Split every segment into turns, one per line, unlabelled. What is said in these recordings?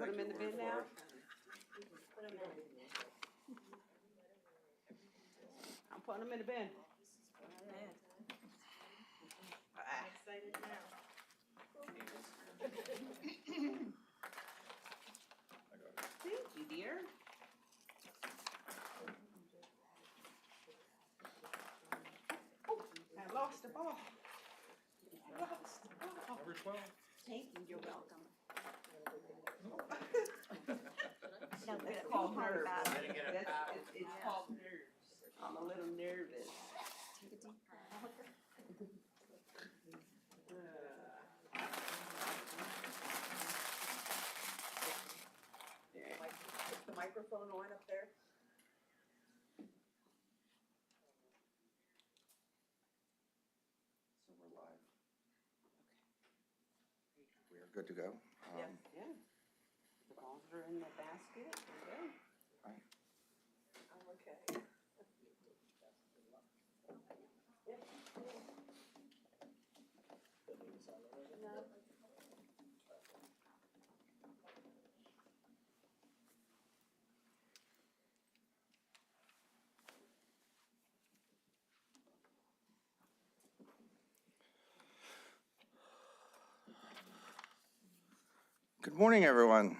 Put them in the bin now? I'm putting them in the bin.
I'm excited now.
Thank you, dear. Oh, I lost the ball. I lost the ball.
Number 12.
Thank you, you're welcome.
That's called nerves.
Didn't get it back.
It's called nerves. I'm a little nervous.
Take a deep breath.
Is the microphone on up there?
So we're live. We are good to go.
Yeah. The balls are in the basket. There we go.
I'm okay.
Good morning, everyone.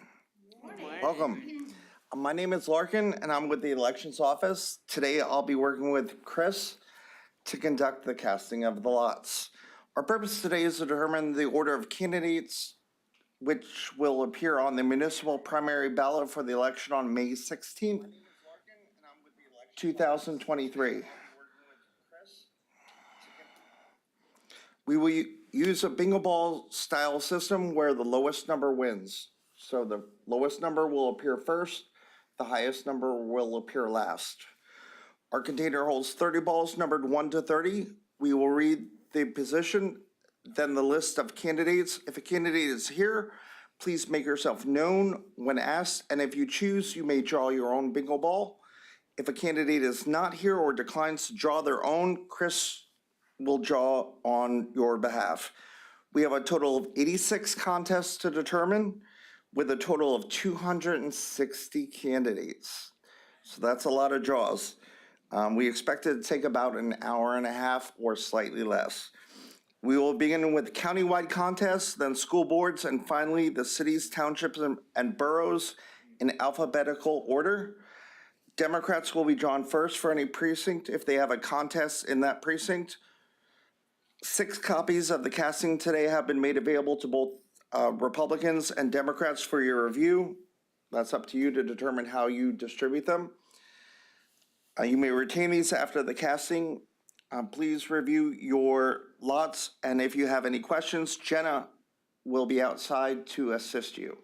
Welcome. My name is Larkin, and I'm with the Elections Office. Today, I'll be working with Chris to conduct the casting of the lots. Our purpose today is to determine the order of candidates which will appear on the municipal primary ballot for the election on May 16th, 2023. We will use a bingo ball style system where the lowest number wins. So the lowest number will appear first, the highest number will appear last. Our container holds 30 balls numbered 1 to 30. We will read the position, then the list of candidates. If a candidate is here, please make yourself known when asked, and if you choose, you may draw your own bingo ball. If a candidate is not here or declines to draw their own, Chris will draw on your behalf. We have a total of 86 contests to determine with a total of 260 candidates. So that's a lot of draws. We expect it to take about an hour and a half or slightly less. We will begin with countywide contests, then school boards, and finally the cities, townships, and boroughs in alphabetical order. Democrats will be drawn first for any precinct if they have a contest in that precinct. 6 copies of the casting today have been made available to both Republicans and Democrats for your review. That's up to you to determine how you distribute them. You may retain these after the casting. Please review your lots, and if you have any questions, Jenna will be outside to assist you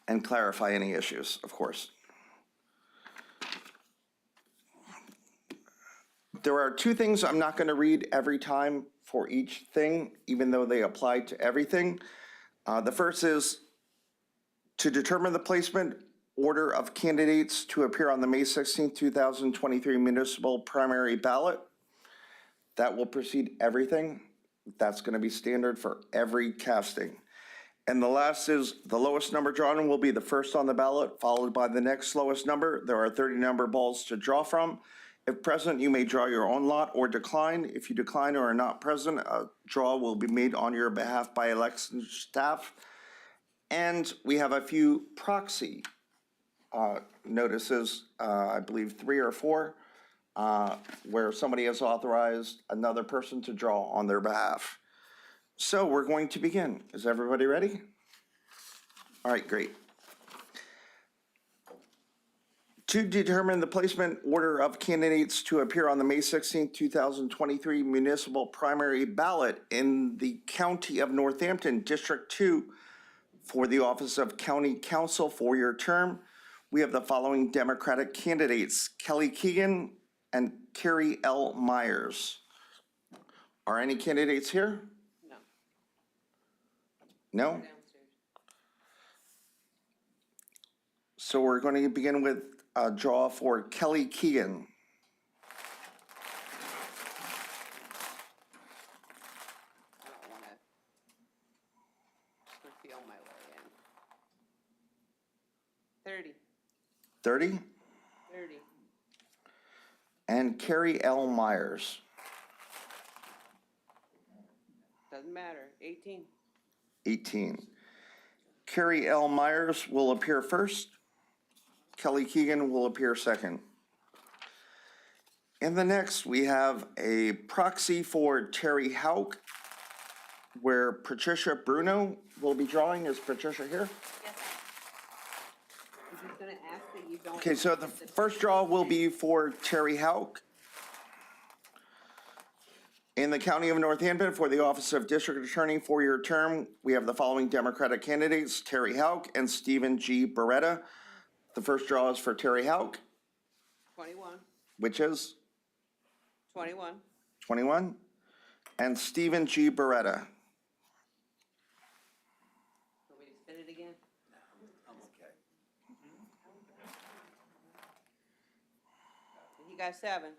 and clarify any issues, of course. There are 2 things I'm not going to read every time for each thing, even though they apply to everything. The first is to determine the placement order of candidates to appear on the May 16, 2023 municipal primary ballot. That will precede everything. That's going to be standard for every casting. And the last is the lowest number drawn will be the first on the ballot, followed by the next lowest number. There are 30 number balls to draw from. If present, you may draw your own lot or decline. If you decline or are not present, a draw will be made on your behalf by election staff. And we have a few proxy notices, I believe 3 or 4, where somebody has authorized another person to draw on their behalf. So we're going to begin. Is everybody ready? All right, great. To determine the placement order of candidates to appear on the May 16, 2023 municipal primary ballot in the County of Northampton, District 2, for the office of County Council for your term, we have the following Democratic candidates: Kelly Keegan and Carrie L. Myers. Are any candidates here?
No.
No?
Downstairs.
So we're going to begin with a draw for Kelly Keegan.
I don't want to
I feel my way in. 30.
30.
30.
And Carrie L. Myers.
Doesn't matter. 18.
18. Carrie L. Myers will appear first. Kelly Keegan will appear second. In the next, we have a proxy for Terry Hauk, where Patricia Bruno will be drawing. Is Patricia here?
Yes,
I'm just gonna ask that you don't.
Okay, so the first draw will be for Terry Hauk. In the County of Northampton, for the Office of District Attorney, 4-year term, we have the following Democratic candidates, Terry Hauk and Stephen G. Beretta. The first draw is for Terry Hauk,
21.
which is
21.
21, and Stephen G. Beretta.
Want me to spin it again? You got 7.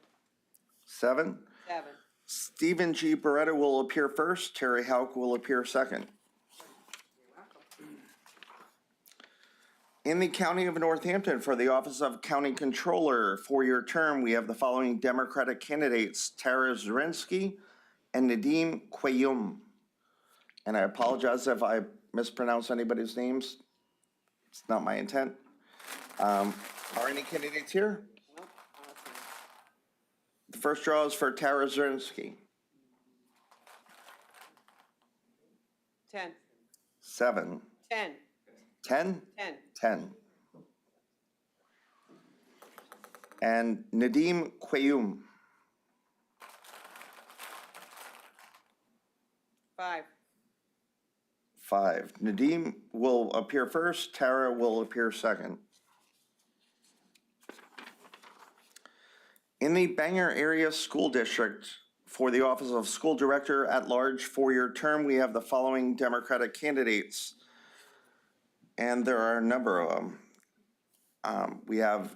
7.
7.
Stephen G. Beretta will appear first. Terry Hauk will appear second. In the County of Northampton, for the Office of County Controller, 4-year term, we have the following Democratic candidates, Tara Zirinsky and Nadim Quayoum. And I apologize if I mispronounce anybody's names. It's not my intent. Are any candidates here?
Nope.
The first draw is for Tara Zirinsky.
10.
7.
10.
10?
10.
10. And Nadim Quayoum.
5.
5. Nadim will appear first. Tara will appear second. In the Bangor Area School District, for the Office of School Director at Large, 4-year term, we have the following Democratic candidates. And there are a number of them. We have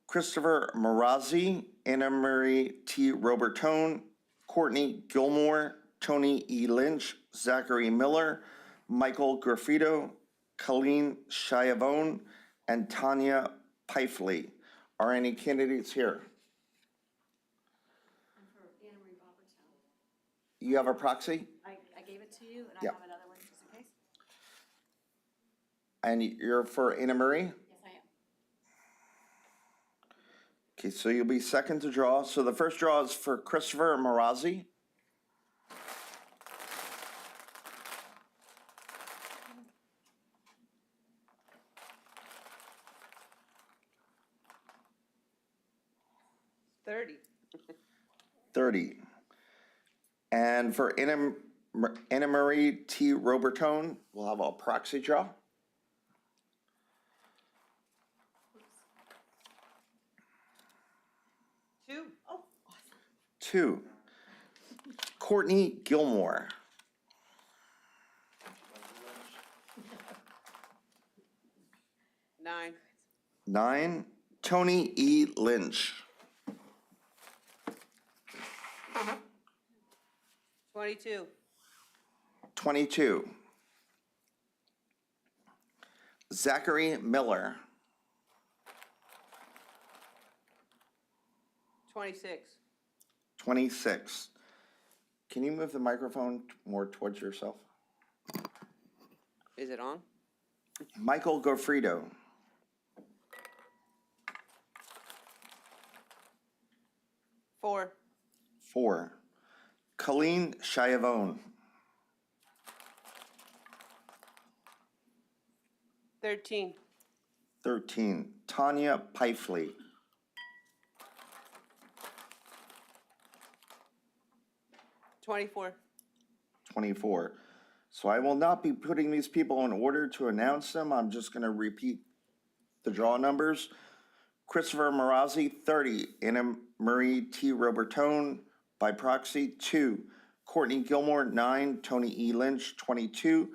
Christopher Marazzi, Anna Marie T. Robertone, Courtney Gilmore, Tony E. Lynch, Zachary Miller, Michael Graffito, Colleen Schiavone, and Tanya Pifley. Are any candidates here?
I'm for Anna Marie Robertson.
You have a proxy?
I gave it to you, and I
Yep.
have another one just in case.
And you're for Anna Marie?
Yes, I am.
Okay, so you'll be second to draw. So the first draw is for Christopher Marazzi.
$30.
30. And for Anna Marie T. Robertone, we'll have a proxy draw.
Two.
Oh, awesome.
2. Courtney Gilmore.
9.
9. Tony E. Lynch.
22.
22. Zachary Miller.
26.
26. Can you move the microphone more towards yourself?
Is it on?
Michael Goffredo.
4.
4. Colleen Schiavone.
13.
13. Tanya Pifley.
24.
24. So I will not be putting these people in order to announce them. I'm just going to repeat the draw numbers. Christopher Marazzi, 30. Anna Marie T. Robertone, by proxy, 2. Courtney Gilmore, 9. Tony E. Lynch, 22.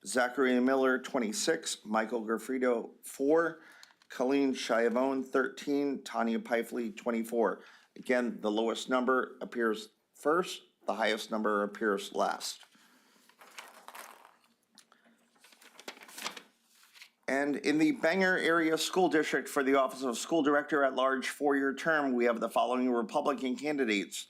Zachary Miller, 26. Michael Graffito, 4. Colleen Schiavone, 13. Tanya Pifley, 24. Again, the lowest number appears first. The highest number appears last. And in the Bangor Area School District for the Office of School Director at Large 4-year term, we have the following Republican candidates: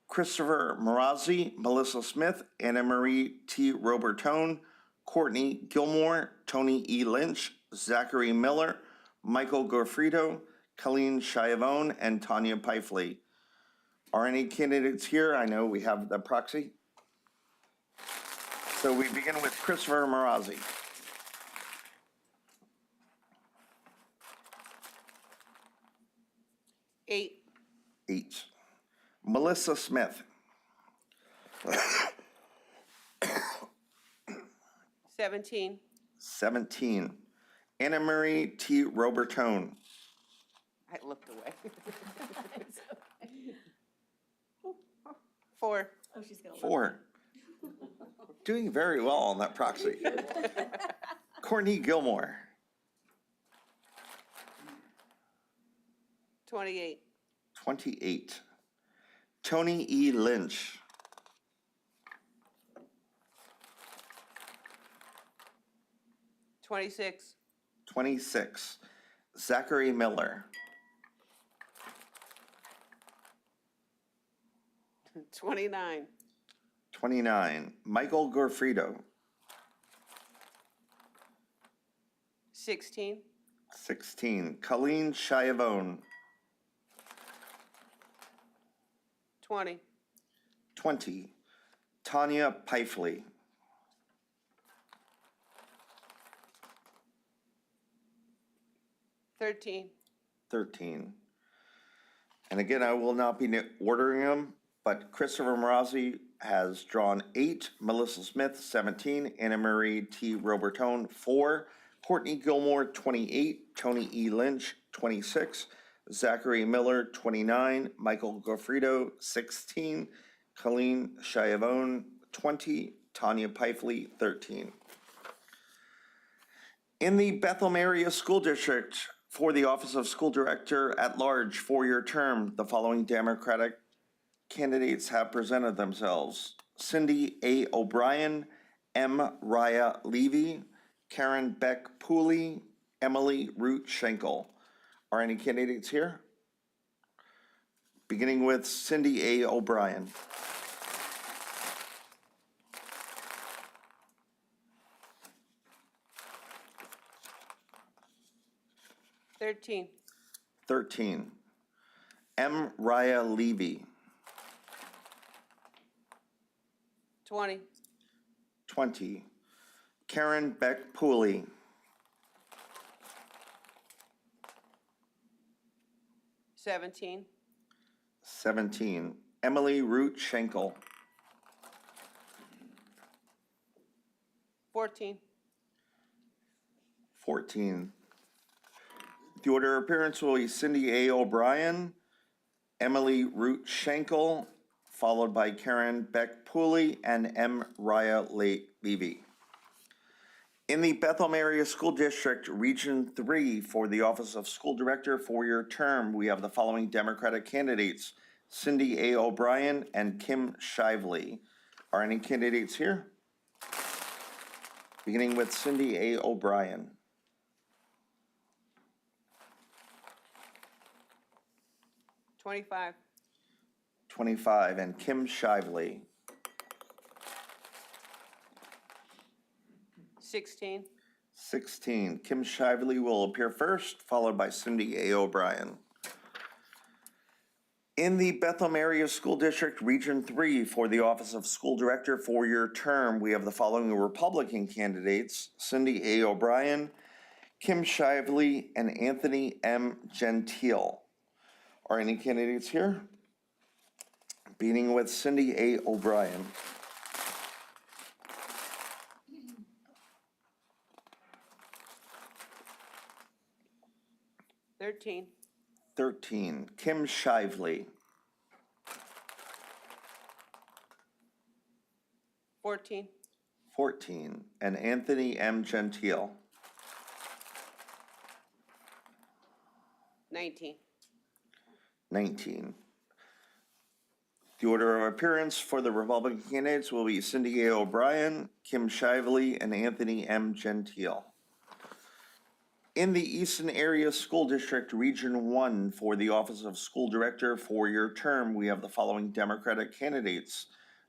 Christopher Marazzi, Melissa Smith, Anna Marie T. Robertone, Courtney Gilmore, Tony E. Lynch, Zachary Miller, Michael Gorfrido, Colleen Schiavone, and Tanya Pifley. Are any candidates here? I know we have the proxy. So we begin with Christopher Marazzi.
Eight.
8. Melissa Smith.
17.
17. Anna Marie T. Robertone.
I looked away. 4.
Oh, she's gonna.
4. Doing very well on that proxy. Courtney Gilmore.
28.
28. Tony E. Lynch.
26.
26. Zachary Miller.
29.
29. Michael Gorfrido.
16.
16. Colleen Schiavone.
20.
20. Tanya Pifley.
13.
13. And again, I will not be ordering them, but Christopher Marazzi has drawn 8, Melissa Smith 17, Anna Marie T. Robertone 4, Courtney Gilmore 28, Tony E. Lynch 26, Zachary Miller 29, Michael Gorfrido 16, Colleen Schiavone 20, Tanya Pifley 13. In the Bethlehem Area School District for the Office of School Director at Large 4-year term, the following Democratic candidates have presented themselves: Cindy A. O'Brien, M. Raya Levy, Karen Beck Pooley, Emily Root Schenkel. Are any candidates here? Beginning with Cindy A. O'Brien.
13.
13. M. Raya Levy.
20.
20. Karen Beck Pooley.
17.
17. Emily Root Schenkel.
14.
14. The order of appearance will be Cindy A. O'Brien, Emily Root Schenkel, followed by Karen Beck Pooley and M. Raya Levy. In the Bethlehem Area School District, Region 3, for the Office of School Director 4-year term, we have the following Democratic candidates: Cindy A. O'Brien and Kim Shively. Are any candidates here? Beginning with Cindy A. O'Brien.
25.
25, and Kim Shively.
16.
16. Kim Shively will appear first, followed by Cindy A. O'Brien. In the Bethlehem Area School District, Region 3, for the Office of School Director 4-year term, we have the following Republican candidates: Cindy A. O'Brien, Kim Shively, and Anthony M. Gentile. Are any candidates here? Beginning with Cindy A. O'Brien.
13.
13. Kim Shively.
14.
14. And Anthony M. Gentile.
19.
19. The order of appearance for the Republican candidates will be Cindy A. O'Brien, Kim Shively, and Anthony M. Gentile. In the Easton Area School District, Region 1, for the Office of School Director, four-year term, we have the following Democratic candidates: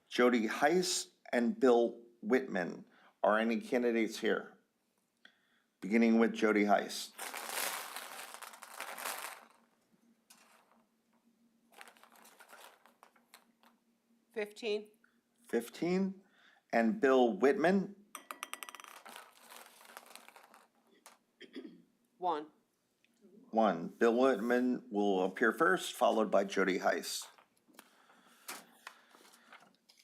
Jody Heiss and Bill Whitman. Are any candidates here? Beginning with Jody Heiss.
$15.
15. And Bill Whitman.
$1.
1. Bill Whitman will appear first, followed by Jody Heiss.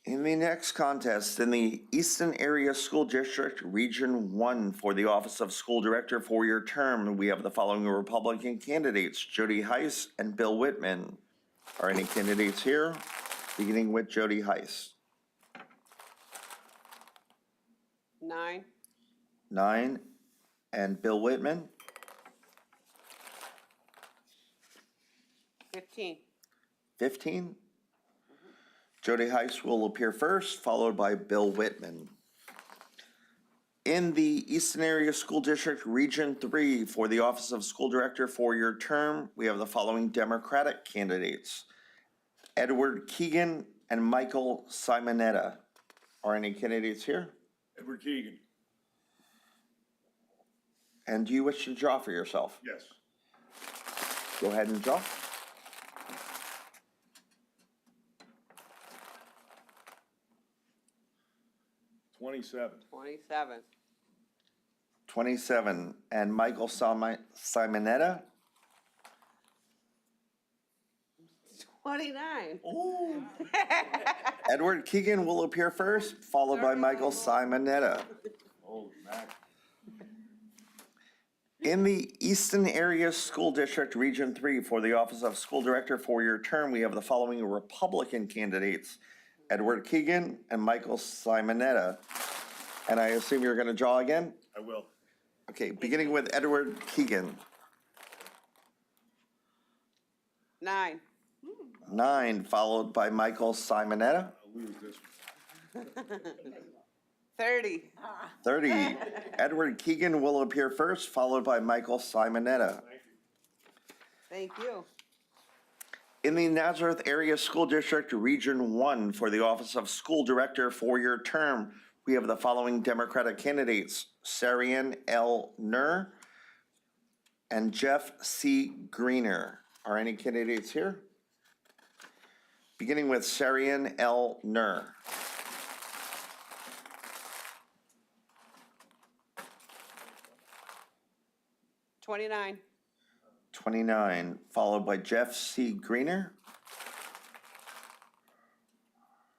In the next contest, in the Easton Area School District, Region 1, for the Office of School Director, four-year term, we have the following Republican candidates: Jody Heiss and Bill Whitman. Are any candidates here? Beginning with Jody Heiss.
9.
9. And Bill Whitman.
15.
15. Jody Heiss will appear first, followed by Bill Whitman. In the Easton Area School District, Region 3, for the Office of School Director, four-year term, we have the following Democratic candidates: Edward Keegan and Michael Simonetta. Are any candidates here?
Edward Keegan.
And do you wish to draw for yourself?
Yes.
Go ahead and draw.
$27.
27.
27. And Michael Simonetta.
29.
Oh.
Edward Keegan will appear first, followed by Michael Simonetta.
Oh, Mac.
In the Easton Area School District, Region 3, for the Office of School Director, four-year term, we have the following Republican candidates: Edward Keegan and Michael Simonetta. And I assume you're going to draw again?
I will.
Okay, beginning with Edward Keegan.
9.
9, followed by Michael Simonetta.
I'll lose this one.
30.
30. Edward Keegan will appear first, followed by Michael Simonetta.
Thank you.
In the Nazareth Area School District, Region 1, for the Office of School Director, four-year term, we have the following Democratic candidates: Sarian L. Nur and Jeff C. Greener. Are any candidates here? Beginning with Sarian L. Nur.
29.
29, followed by Jeff C. Greener.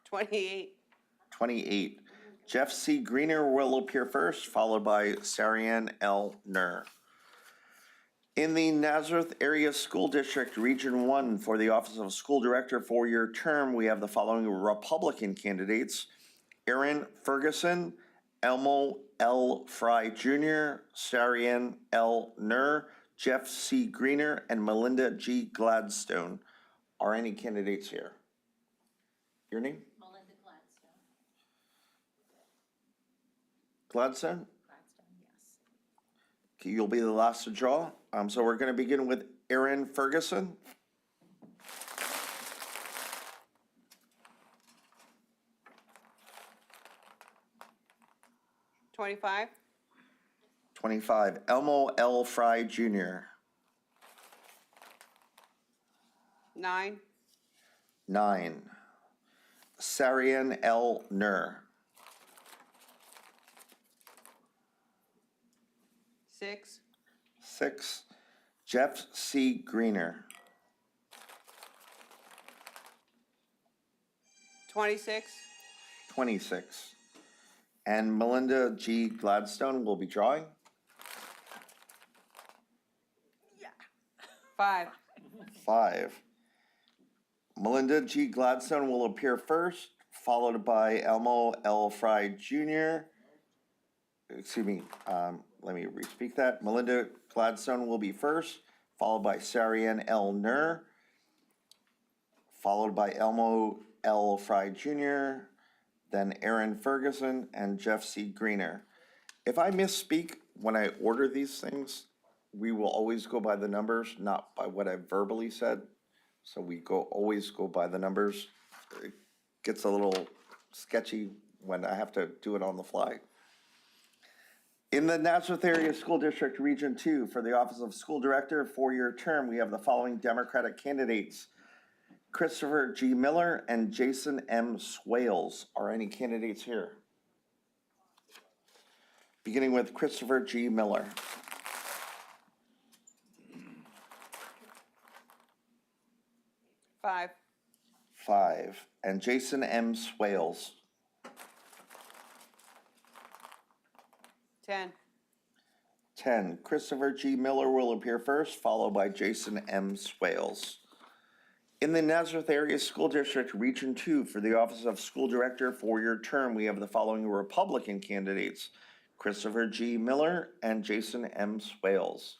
28.
28. Jeff C. Greener will appear first, followed by Sarian L. Nur. In the Nazareth Area School District, Region 1, for the Office of School Director, four-year term, we have the following Republican candidates: Aaron Ferguson, Elmo L. Fry Jr., Sarian L. Nur, Jeff C. Greener, and Melinda G. Gladstone. Are any candidates here? Your name?
Melinda Gladstone.
Gladstone?
Gladstone, yes.
Okay, you'll be the last to draw. So we're going to begin with Aaron Ferguson.
25.
25. Elmo L. Fry Jr.
9.
9. Sarian L. Nur.
6.
6. Jeff C. Greener.
26.
26. And Melinda G. Gladstone will be drawing.
5.
5. Melinda G. Gladstone will appear first, followed by Elmo L. Fry Jr. Excuse me, let me re-speak that. Melinda Gladstone will be first, followed by Sarian L. Nur, followed by Elmo L. Fry Jr., then Aaron Ferguson and Jeff C. Greener. If I misspeak when I order these things, we will always go by the numbers, not by what I verbally said. So we always go by the numbers. It gets a little sketchy when I have to do it on the fly. In the Nazareth Area School District Region 2, for the Office of School Director, 4-year term, we have the following Democratic candidates: Christopher G. Miller and Jason M. Swales. Are any candidates here? Beginning with Christopher G. Miller.
Five.
5. And Jason M. Swales.
10.
10. Christopher G. Miller will appear first, followed by Jason M. Swales. In the Nazareth Area School District Region 2, for the Office of School Director, 4-year term, we have the following Republican candidates: Christopher G. Miller and Jason M. Swales.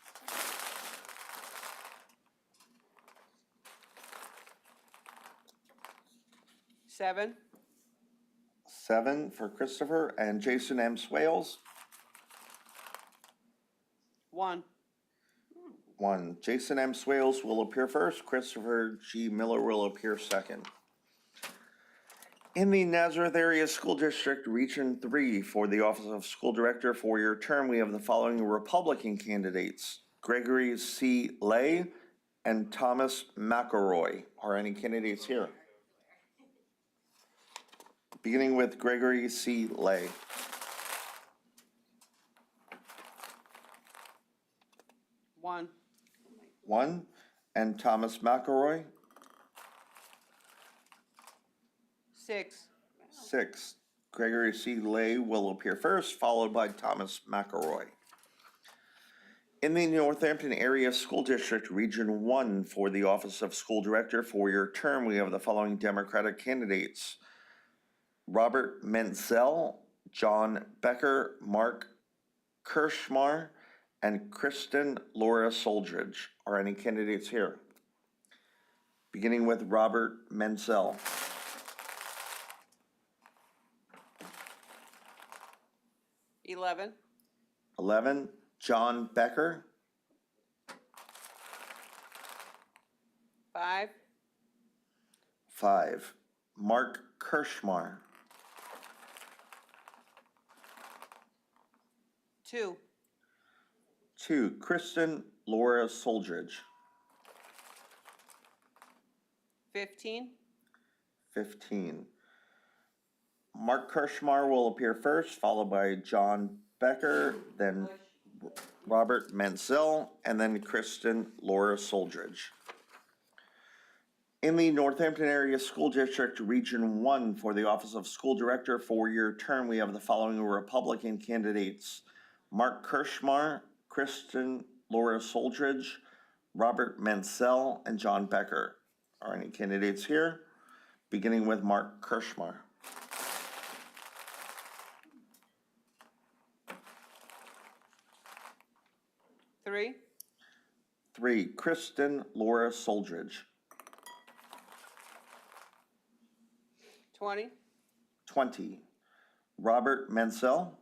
7.
7 for Christopher and Jason M. Swales.
1.
1. Jason M. Swales will appear first. Christopher G. Miller will appear second. In the Nazareth Area School District Region 3, for the Office of School Director, 4-year term, we have the following Republican candidates: Gregory C. Lay and Thomas McElroy. Are any candidates here? Beginning with Gregory C. Lay.
1.
1. And Thomas McElroy.
6.
6. Gregory C. Lay will appear first, followed by Thomas McElroy. In the Northampton Area School District Region 1, for the Office of School Director, 4-year term, we have the following Democratic candidates: Robert Menzel, John Becker, Mark Kirschmar, and Kristen Laura Soldridge. Are any candidates here? Beginning with Robert Menzel.
11.
11. John Becker.
5.
5. Mark Kirschmar.
2.
2. Kristen Laura Soldridge.
15.
15. Mark Kirschmar will appear first, followed by John Becker, then Robert Menzel, and then Kristen Laura Soldridge. In the Northampton Area School District Region 1, for the Office of School Director, 4-year term, we have the following Republican candidates: Mark Kirschmar, Kristen Laura Soldridge, Robert Menzel, and John Becker. Are any candidates here? Beginning with Mark Kirschmar.
3.
3. Kristen Laura Soldridge.
20.
20. Robert Menzel.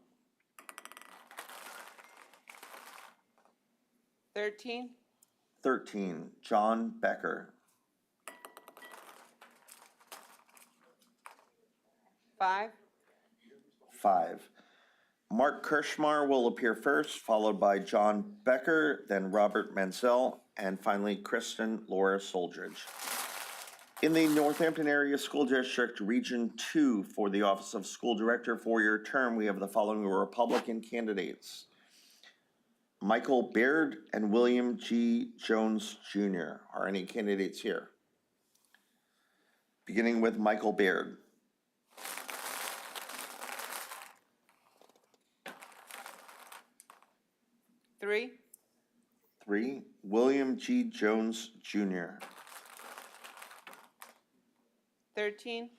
13.
13. John Becker.
5.
5. Mark Kirschmar will appear first, followed by John Becker, then Robert Menzel, and finally Kristen Laura Soldridge. In the Northampton Area School District Region 2, for the Office of School Director, 4-year term, we have the following Republican candidates: Michael Baird and William G. Jones Jr. Are any candidates here? Beginning with Michael Baird.
3.
3. William G. Jones Jr.
13.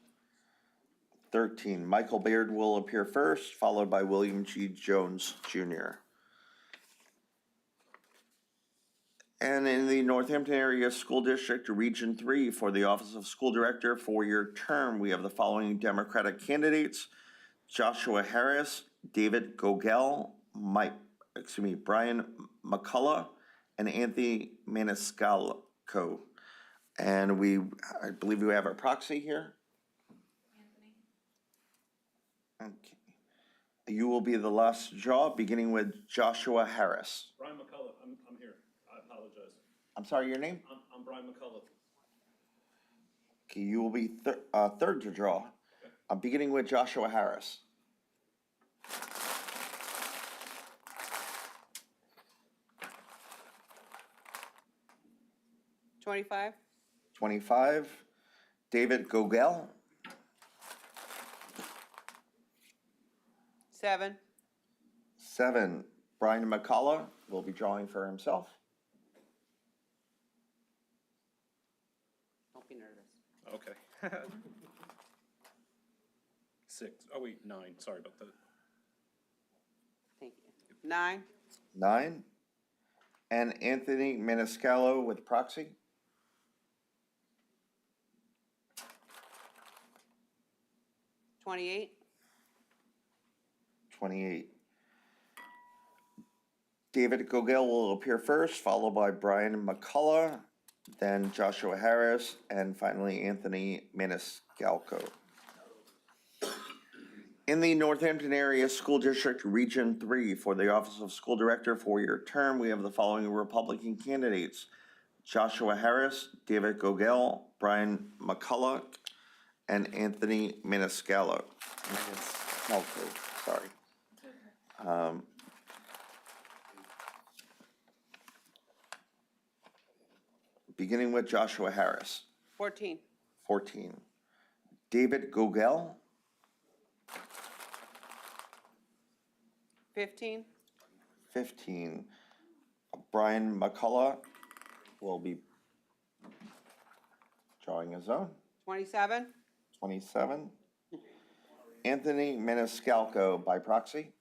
13. Michael Baird will appear first, followed by William G. Jones Jr. And in the Northampton Area School District Region 3, for the Office of School Director, 4-year term, we have the following Democratic candidates: Joshua Harris, David Gogel, Brian McCullough, and Anthony Maniscalco. And I believe we have our proxy here.
Anthony?
Okay. You will be the last to draw, beginning with Joshua Harris.
Brian McCullough, I'm here. I apologize.
I'm sorry, your name?
I'm Brian McCullough.
Okay, you will be third to draw. I'm beginning with Joshua Harris.
$25.
25, David Gogel.
7.
7, Brian McCullough will be drawing for himself.
Don't be nervous.
Okay. 6. Oh, wait, 9. Sorry about that.
Thank you. 9.
9, and Anthony Maniscalco with proxy.
28.
28. David Gogel will appear first, followed by Brian McCullough, then Joshua Harris, and finally Anthony Maniscalco. In the Northampton Area School District Region 3 for the Office of School Director four-year term, we have the following Republican candidates: Joshua Harris, David Gogel, Brian McCullough, and Anthony Maniscalco. Sorry. Beginning with Joshua Harris.
14.
14. David Gogel.
15.
15. Brian McCullough will be drawing his own.
27.
27. Anthony Maniscalco by proxy.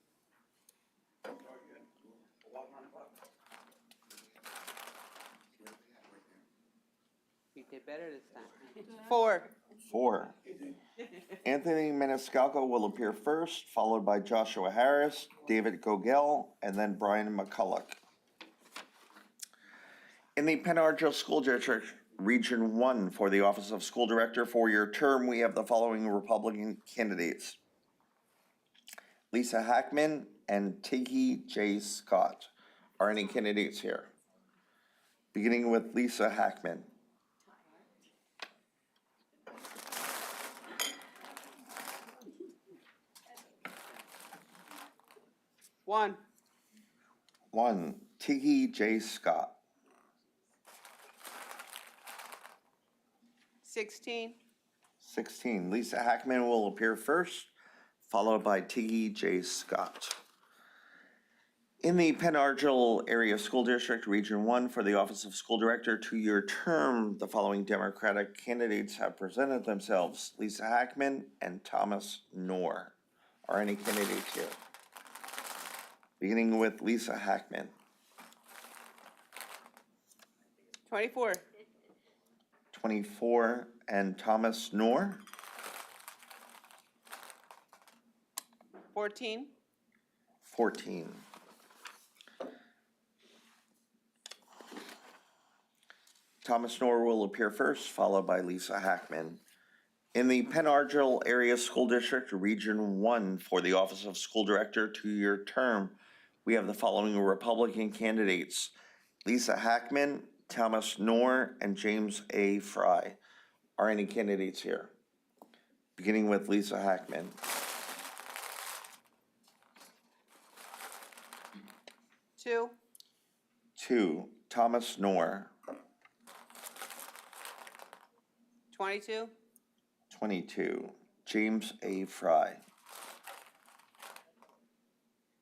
You did better this time. 4.
4. Anthony Maniscalco will appear first, followed by Joshua Harris, David Gogel, and then Brian McCullough. In the Penn Argyl School District Region 1 for the Office of School Director four-year term, we have the following Republican candidates: Lisa Hackman and Tiggy J. Scott. Are any candidates here? Beginning with Lisa Hackman.
One.
1, Tiggy J. Scott.
16.
16, Lisa Hackman will appear first, followed by Tiggy J. Scott. In the Penn Argyl Area School District Region 1 for the Office of School Director two-year term, the following Democratic candidates have presented themselves: Lisa Hackman and Thomas Knorr. Are any candidates here? Beginning with Lisa Hackman.
24.
24, and Thomas Knorr.
14.
14. Thomas Knorr will appear first, followed by Lisa Hackman. In the Penn Argyl Area School District Region 1 for the Office of School Director two-year term, we have the following Republican candidates: Lisa Hackman, Thomas Knorr, and James A. Fry. Are any candidates here? Beginning with Lisa Hackman.
2.
2, Thomas Knorr.
22.
22, James A. Fry.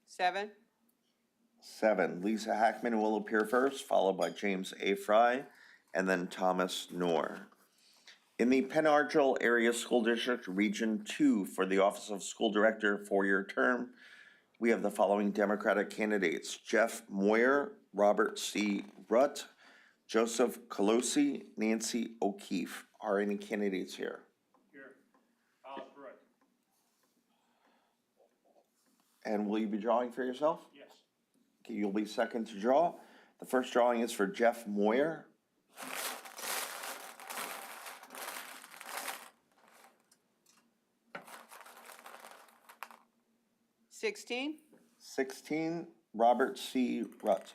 7.
7, Lisa Hackman will appear first, followed by James A. Fry, and then Thomas Knorr. In the Penn Argyl Area School District Region 2 for the Office of School Director four-year term, we have the following Democratic candidates: Jeff Moyer, Robert C. Rutt, Joseph Colosi, Nancy O'Keefe. Are any candidates here?
Here. Correct.
And will you be drawing for yourself?
Yes.
Okay, you'll be second to draw. The first drawing is for Jeff Moyer.
$16,
16, Robert C. Rutt.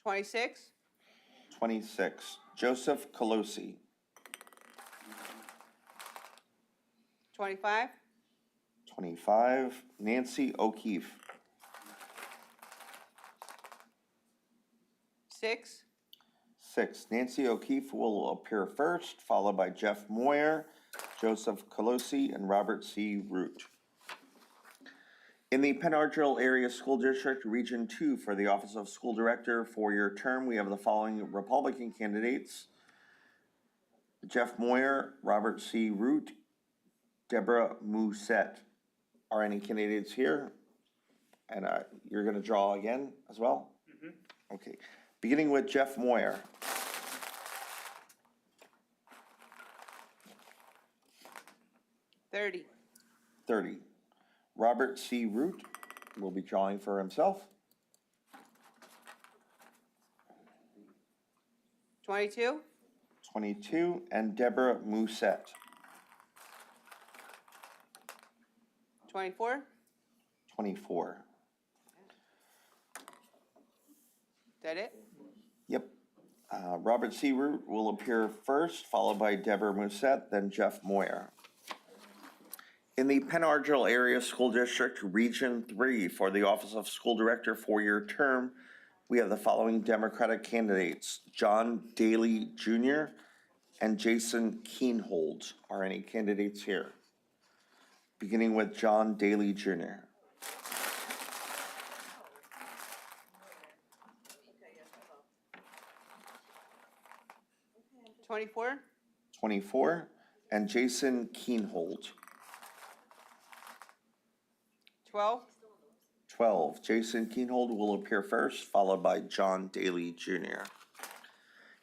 26,
26, Joseph Colosi.
25,
25, Nancy O'Keefe.
6,
6, Nancy O'Keefe will appear first, followed by Jeff Moyer, Joseph Colosi, and Robert C. Root. In the Penn-Argyl Area School District, Region 2, for the Office of School Director, four-year term, we have the following Republican candidates: Jeff Moyer, Robert C. Root, Deborah Musette. Are any candidates here? And you're going to draw again as well? Okay. Beginning with Jeff Moyer.
$30,
30. Robert C. Root will be drawing for himself.
22,
22. And Deborah Musette.
24.
24.
That it?
Yep. Robert C. Root will appear first, followed by Deborah Musette, then Jeff Moyer. In the Penn-Argyl Area School District, Region 3, for the Office of School Director, four-year term, we have the following Democratic candidates: John Daly Jr. and Jason Keenhold. Are any candidates here? Beginning with John Daly Jr.
24,
24. And Jason Keenhold.
12,
12. Jason Keenhold will appear first, followed by John Daly Jr.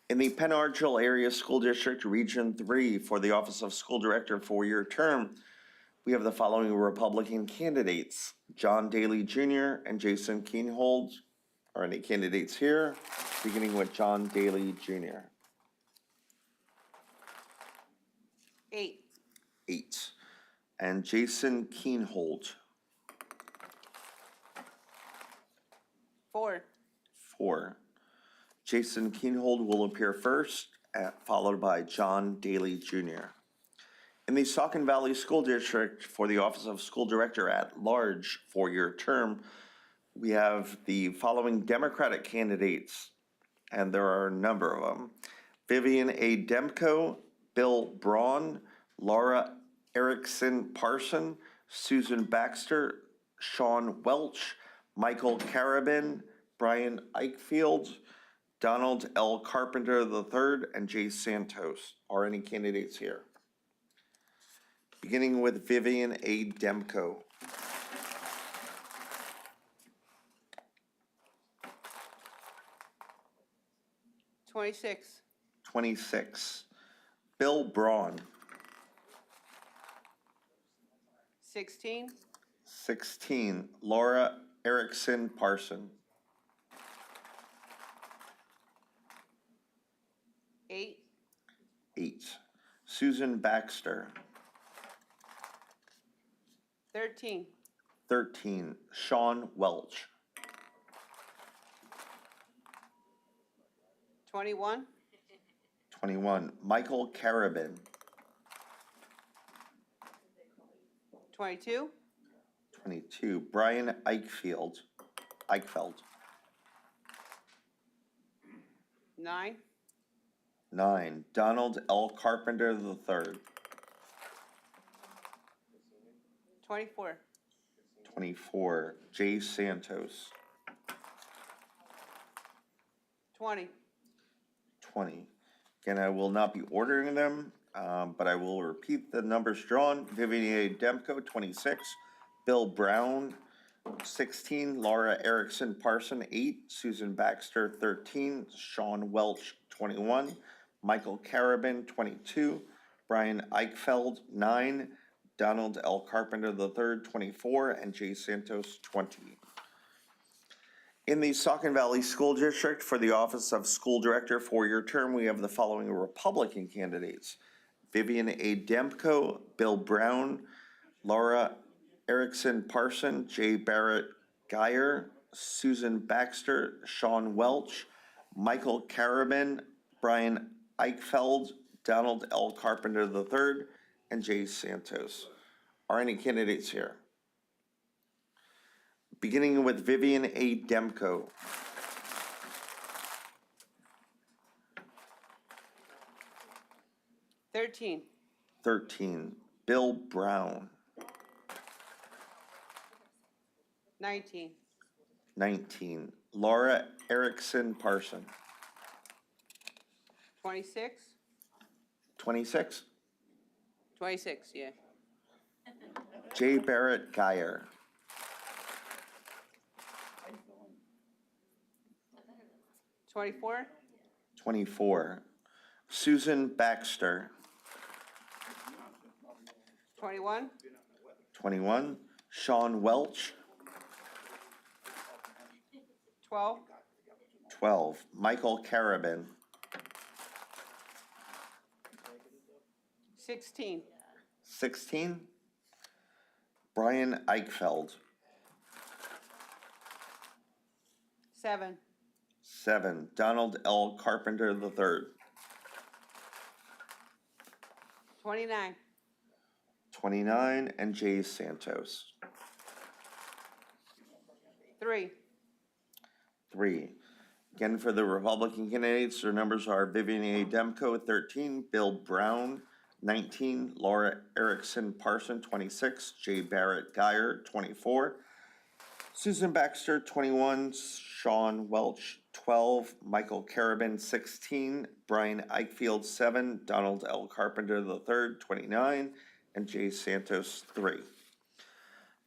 In the Penn-Argyl Area School District, Region 3, for the Office of School Director, four-year term, we have the following Republican candidates: John Daly Jr. and Jason Keenhold. Are any candidates here? Beginning with John Daly Jr.
8,
8. And Jason Keenhold.
4,
4. Jason Keenhold will appear first, followed by John Daly Jr. In the Saucon Valley School District, for the Office of School Director at Large, four-year term, we have the following Democratic candidates, and there are a number of them: Vivian A. Demko, Bill Braun, Laura Erickson Parson, Susan Baxter, Sean Welch, Michael Carabin, Brian Eichfield, Donald L. Carpenter III, and Jay Santos. Are any candidates here? Beginning with Vivian A. Demko.
26,
26. Bill Braun.
16,
16. Laura Erickson Parson.
8,
8. Susan Baxter.
13,
13. Sean Welch.
21,
21. Michael Carabin.
22,
22. Brian Eichfeld.
9,
9. Donald L. Carpenter III.
24,
24. Jay Santos.
20,
20. Again, I will not be ordering them, but I will repeat the numbers drawn. Vivian A. Demko, 26. Bill Brown, 16. Laura Erickson Parson, 8. Susan Baxter, 13. Sean Welch, 21. Michael Carabin, 22. Brian Eichfeld, 9. Donald L. Carpenter III, 24, and J. Santos, 20. In the Saucon Valley School District, for the office of School Director, four-year term, we have the following Republican candidates: Vivian A. Demko, Bill Brown, Laura Erickson Parson, J. Barrett Geyer, Susan Baxter, Sean Welch, Michael Carabin, Brian Eichfeld, Donald L. Carpenter III, and J. Santos. Are any candidates here? Beginning with Vivian A. Demko.
Thirteen.
13. Bill Brown.
19.
19. Laura Erickson Parson.
26.
26.
26, yeah.
J. Barrett Geyer.
24.
24. Susan Baxter.
21.
21. Sean Welch.
12.
12. Michael Carabin.
16.
16. Brian Eichfeld.
7.
7. Donald L. Carpenter III.
29.
29. And J. Santos.
3.
3. Again, for the Republican candidates, their numbers are Vivian A. Demko, 13, Bill Brown, 19, Laura Erickson Parson, 26, J. Barrett Geyer, 24, Susan Baxter, 21, Sean Welch, 12, Michael Carabin, 16, Brian Eichfield, 7, Donald L. Carpenter III, 29, and J. Santos, 3.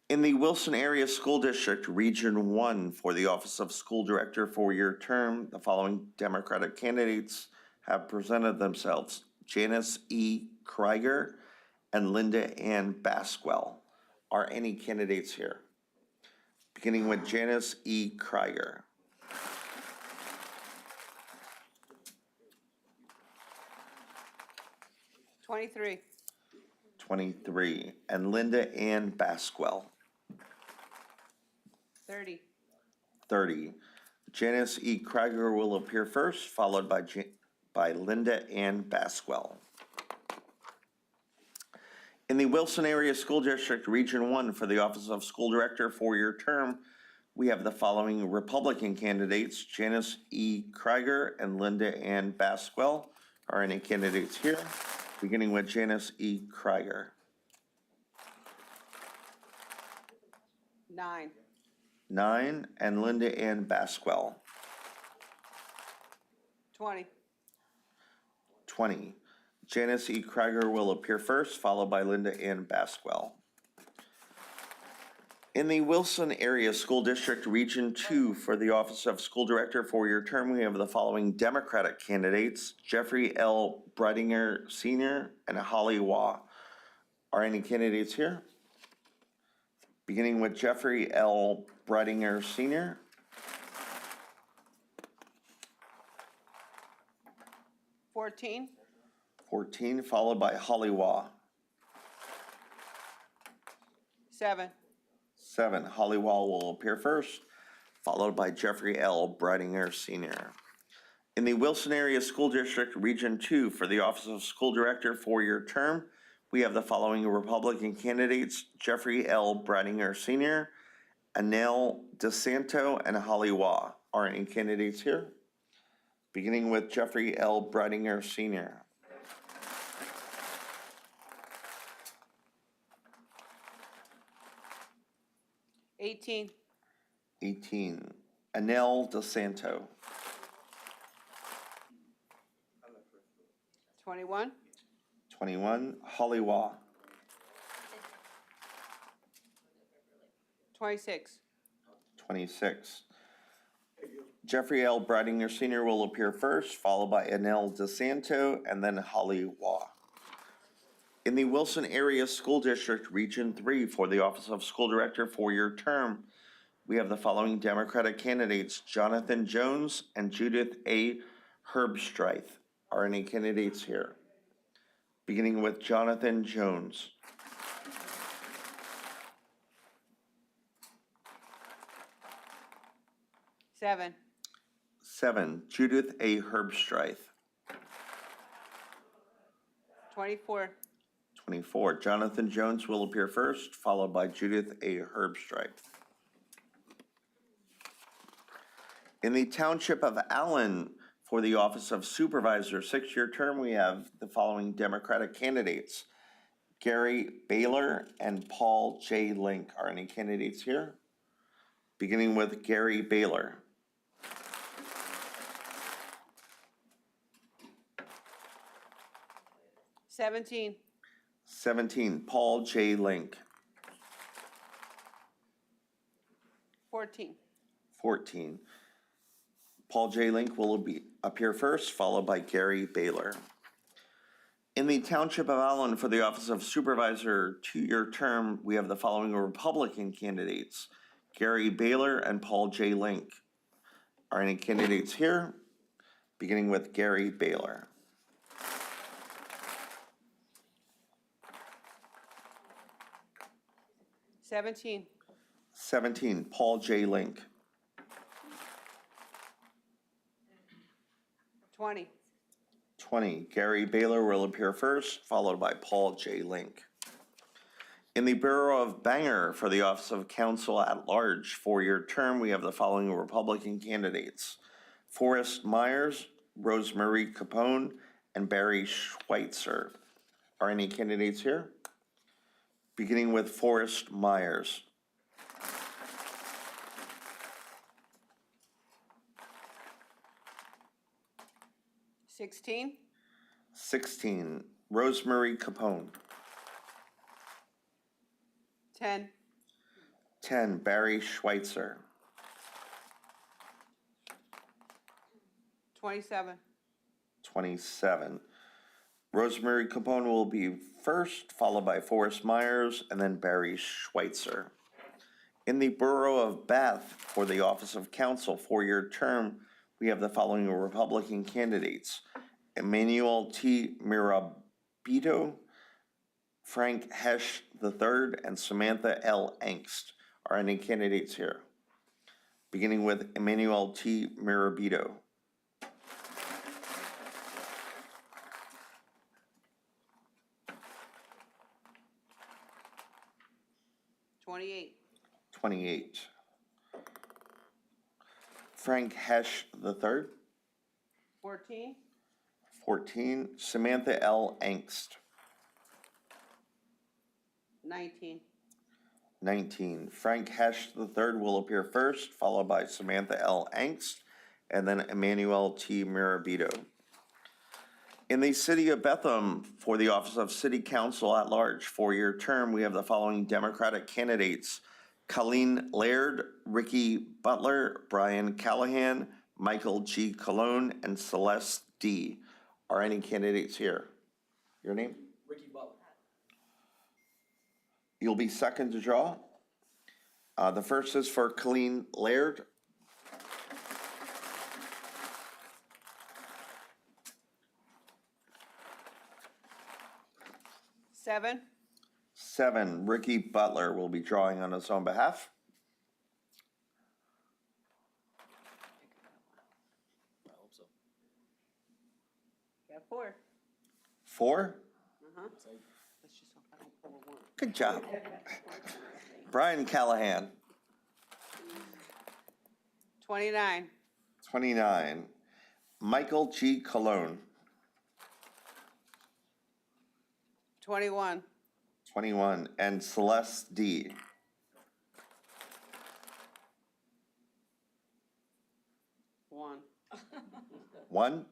In the Wilson Area School District, Region 1, for the Office of School Director, four-year term, the following Democratic candidates have presented themselves: Janice E. Krieger and Linda Ann Basquell. Are any candidates here? Beginning with Janice E. Krieger.
Twenty-three.
23. And Linda Ann Basquell.
30.
30. Janice E. Krieger will appear first, followed by Linda Ann Basquell. In the Wilson Area School District, Region 1, for the Office of School Director, four-year term, we have the following Republican candidates: Janice E. Krieger and Linda Ann Basquell. Are any candidates here? Beginning with Janice E. Krieger.
9.
9. And Linda Ann Basquell.
20.
20. Janice E. Krieger will appear first, followed by Linda Ann Basquell. In the Wilson Area School District, Region 2, for the Office of School Director, four-year term, we have the following Democratic candidates: Jeffrey L. Bredinger Sr. and Holly Waugh. Are any candidates here? Beginning with Jeffrey L. Bredinger Sr.
14.
14, followed by Holly Waugh.
7.
7, Holly Waugh will appear first, followed by Jeffrey L. Bredinger Sr. In the Wilson Area School District, Region 2, for the Office of School Director, four-year term, we have the following Republican candidates: Jeffrey L. Bredinger Sr., Anel DeSanto, and Holly Waugh. Are any candidates here? Beginning with Jeffrey L. Bredinger Sr.
18.
18, Anel DeSanto.
21.
21, Holly Waugh.
26.
26. Jeffrey L. Bredinger Sr. will appear first, followed by Anel DeSanto, and then Holly Waugh. In the Wilson Area School District, Region 3, for the Office of School Director, 4-year term, we have the following Democratic candidates: Jonathan Jones and Judith A. Herbstreich. Are any candidates here? Beginning with Jonathan Jones.
Seven.
7, Judith A. Herbstreich.
24.
24, Jonathan Jones will appear first, followed by Judith A. Herbstreich. In the Township of Allen, for the Office of Supervisor, 6-year term, we have the following Democratic candidates: Gary Baylor and Paul J. Link. Are any candidates here? Beginning with Gary Baylor.
Seventeen.
17, Paul J. Link.
14.
14, Paul J. Link will appear first, followed by Gary Baylor. In the Township of Allen, for the Office of Supervisor, 2-year term, we have the following Republican candidates: Gary Baylor and Paul J. Link. Are any candidates here? Beginning with Gary Baylor.
Seventeen.
17, Paul J. Link.
20.
20, Gary Baylor will appear first, followed by Paul J. Link. In the Borough of Bangor, for the Office of Council at Large, 4-year term, we have the following Republican candidates: Forrest Myers, Rosemarie Capone, and Barry Schweitzer. Are any candidates here? Beginning with Forrest Myers.
Sixteen.
16, Rosemarie Capone.
10.
10, Barry Schweitzer.
27.
27, Rosemarie Capone will be first, followed by Forrest Myers, and then Barry Schweitzer. In the Borough of Bath, for the Office of Council, 4-year term, we have the following Republican candidates: Emmanuel T. Mirabito, Frank Hesch III, and Samantha L. Angst. Are any candidates here? Beginning with Emmanuel T. Mirabito.
28.
28, Frank Hesch III.
14.
14, Samantha L. Angst.
19.
19, Frank Hesch III will appear first, followed by Samantha L. Angst, and then Emmanuel T. Mirabito. In the City of Bethlehem, for the Office of City Council at Large, 4-year term, we have the following Democratic candidates: Colleen Laird, Ricky Butler, Brian Callahan, Michael G. Cologne, and Celeste D. Are any candidates here? Your name?
Ricky Butler.
You'll be second to draw. The first is for Colleen Laird.
Seven.
7, Ricky Butler will be drawing on his own behalf.
I hope so.
Got 4.
4,
Uh-huh. Let's just hope I don't pull a 1.
good job. Brian Callahan.
29.
29, Michael G. Cologne.
21.
21, and Celeste D.
1.
1,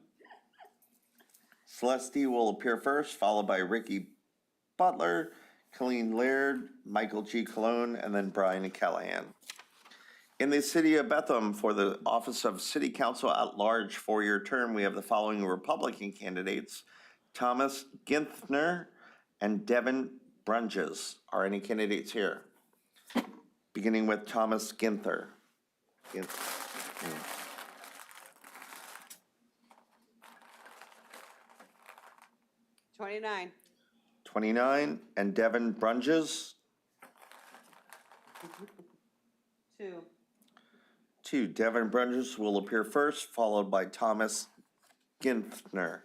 Celeste D will appear first, followed by Ricky Butler, Colleen Laird, Michael G. Cologne, and then Brian Callahan. In the City of Bethlehem, for the Office of City Council at Large, 4-year term, we have the following Republican candidates: Thomas Ginthner and Devin Brunges. Are any candidates here? Beginning with Thomas Ginther.
29.
29, and Devin Brunges.
2.
2, Devin Brunges will appear first, followed by Thomas Ginthner.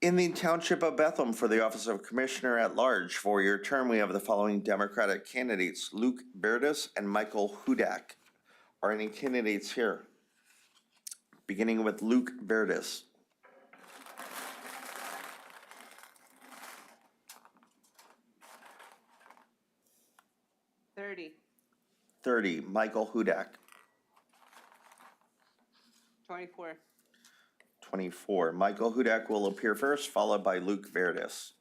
In the Township of Bethlehem for the office of Commissioner at Large, four-year term, we have the following Democratic candidates, Luke Berdus and Michael Hudak. Are any candidates here? Beginning with Luke Berdus.
30.
30, Michael Hudak.
24.
24, Michael Hudak will appear first, followed by Luke Berdus.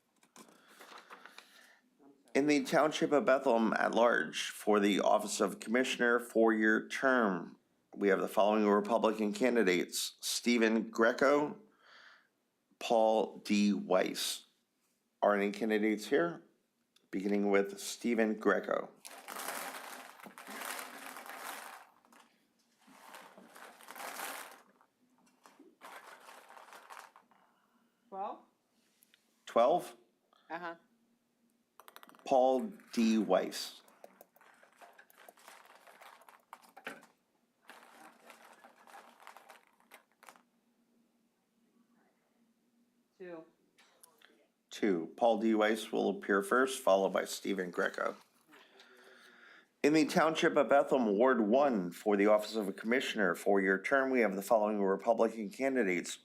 In the Township of Bethlehem at Large, for the office of Commissioner, four-year term, we have the following Republican candidates, Stephen Greco, Paul D. Weiss. Are any candidates here? Beginning with Stephen Greco.
12.
12,
Uh-huh.
Paul D. Weiss.
2.
2, Paul D. Weiss will appear first, followed by Stephen Greco. In the Township of Bethlehem, Ward 1, for the office of a Commissioner, four-year term, we have the following Republican candidates,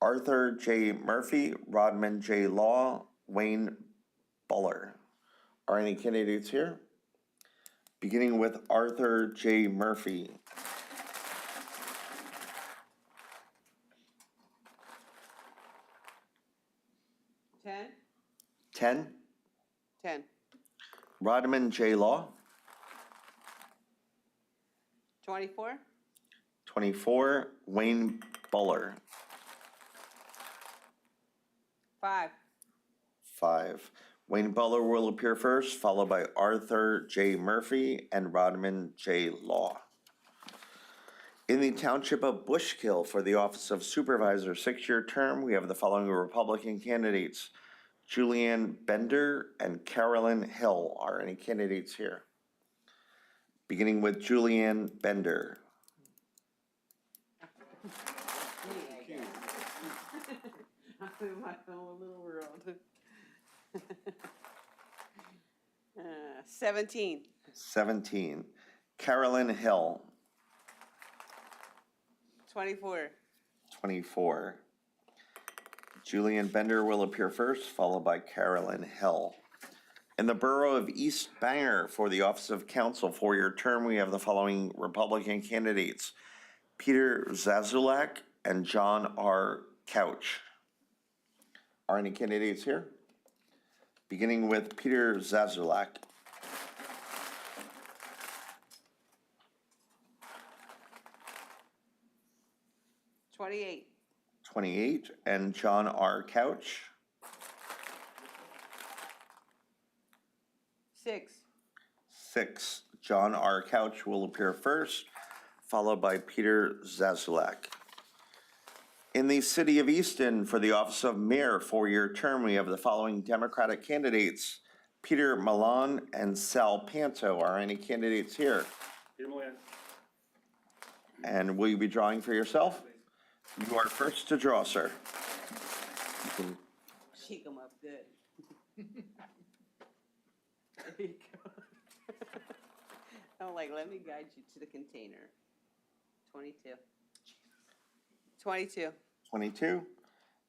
Arthur J. Murphy, Rodman J. Law, Wayne Buller. Are any candidates here? Beginning with Arthur J. Murphy.
10.
10,
10.
Rodman J. Law.
24.
24, Wayne Buller.
5.
5, Wayne Buller will appear first, followed by Arthur J. Murphy and Rodman J. Law. In the Township of Bushkill for the office of Supervisor, six-year term, we have the following Republican candidates, Julianne Bender and Carolyn Hill. Are any candidates here? Beginning with Julianne Bender.
I'm in my own little world. 17.
17, Carolyn Hill.
24.
24, Julianne Bender will appear first, followed by Carolyn Hill. In the Borough of East Bangor for the office of council, four-year term, we have the following Republican candidates, Peter Zazulak and John R. Couch. Are any candidates here? Beginning with Peter Zazulak.
28.
28, and John R. Couch.
6.
6, John R. Couch will appear first, followed by Peter Zazulak. In the city of Easton, for the office of mayor, four-year term, we have the following Democratic candidates, Peter Milan and Sal Panto. Are any candidates here?
Peter Milan.
And will you be drawing for yourself? You are first to draw, sir. You can
Shake them up good. There you go. I'm like, let me guide you to the container. 22. 22.
22.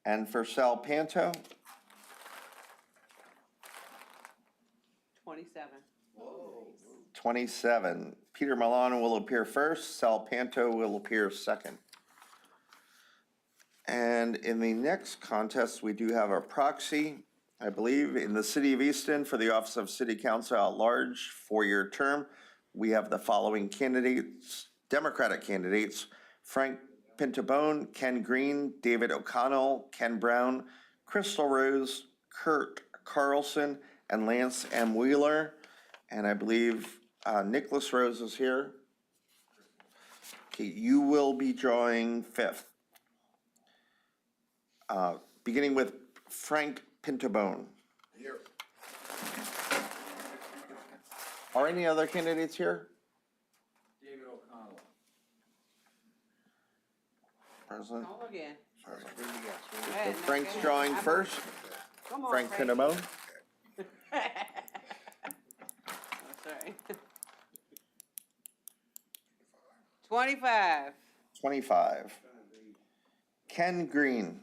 And for Sal Panto,
27.
27. Peter Milan will appear first, Sal Panto will appear second. And in the next contest, we do have a proxy, I believe, in the city of Easton for the office of city council at large, four-year term. We have the following candidates, Democratic candidates, Frank Pintabone, Ken Green, David O'Connell, Ken Brown, Crystal Rose, Kurt Carlson, and Lance M. Wheeler. And I believe Nicholas Rose is here. Okay, you will be drawing fifth. Beginning with Frank Pintabone.
Here.
Are any other candidates here?
David O'Connell.
Present.
Call again.
So
Go ahead, now,
Frank's
go ahead.
drawing
I'm-
first.
Come on,
Frank
Frank.
Pintabone.
Oh, sorry. 25.
25. Ken Green.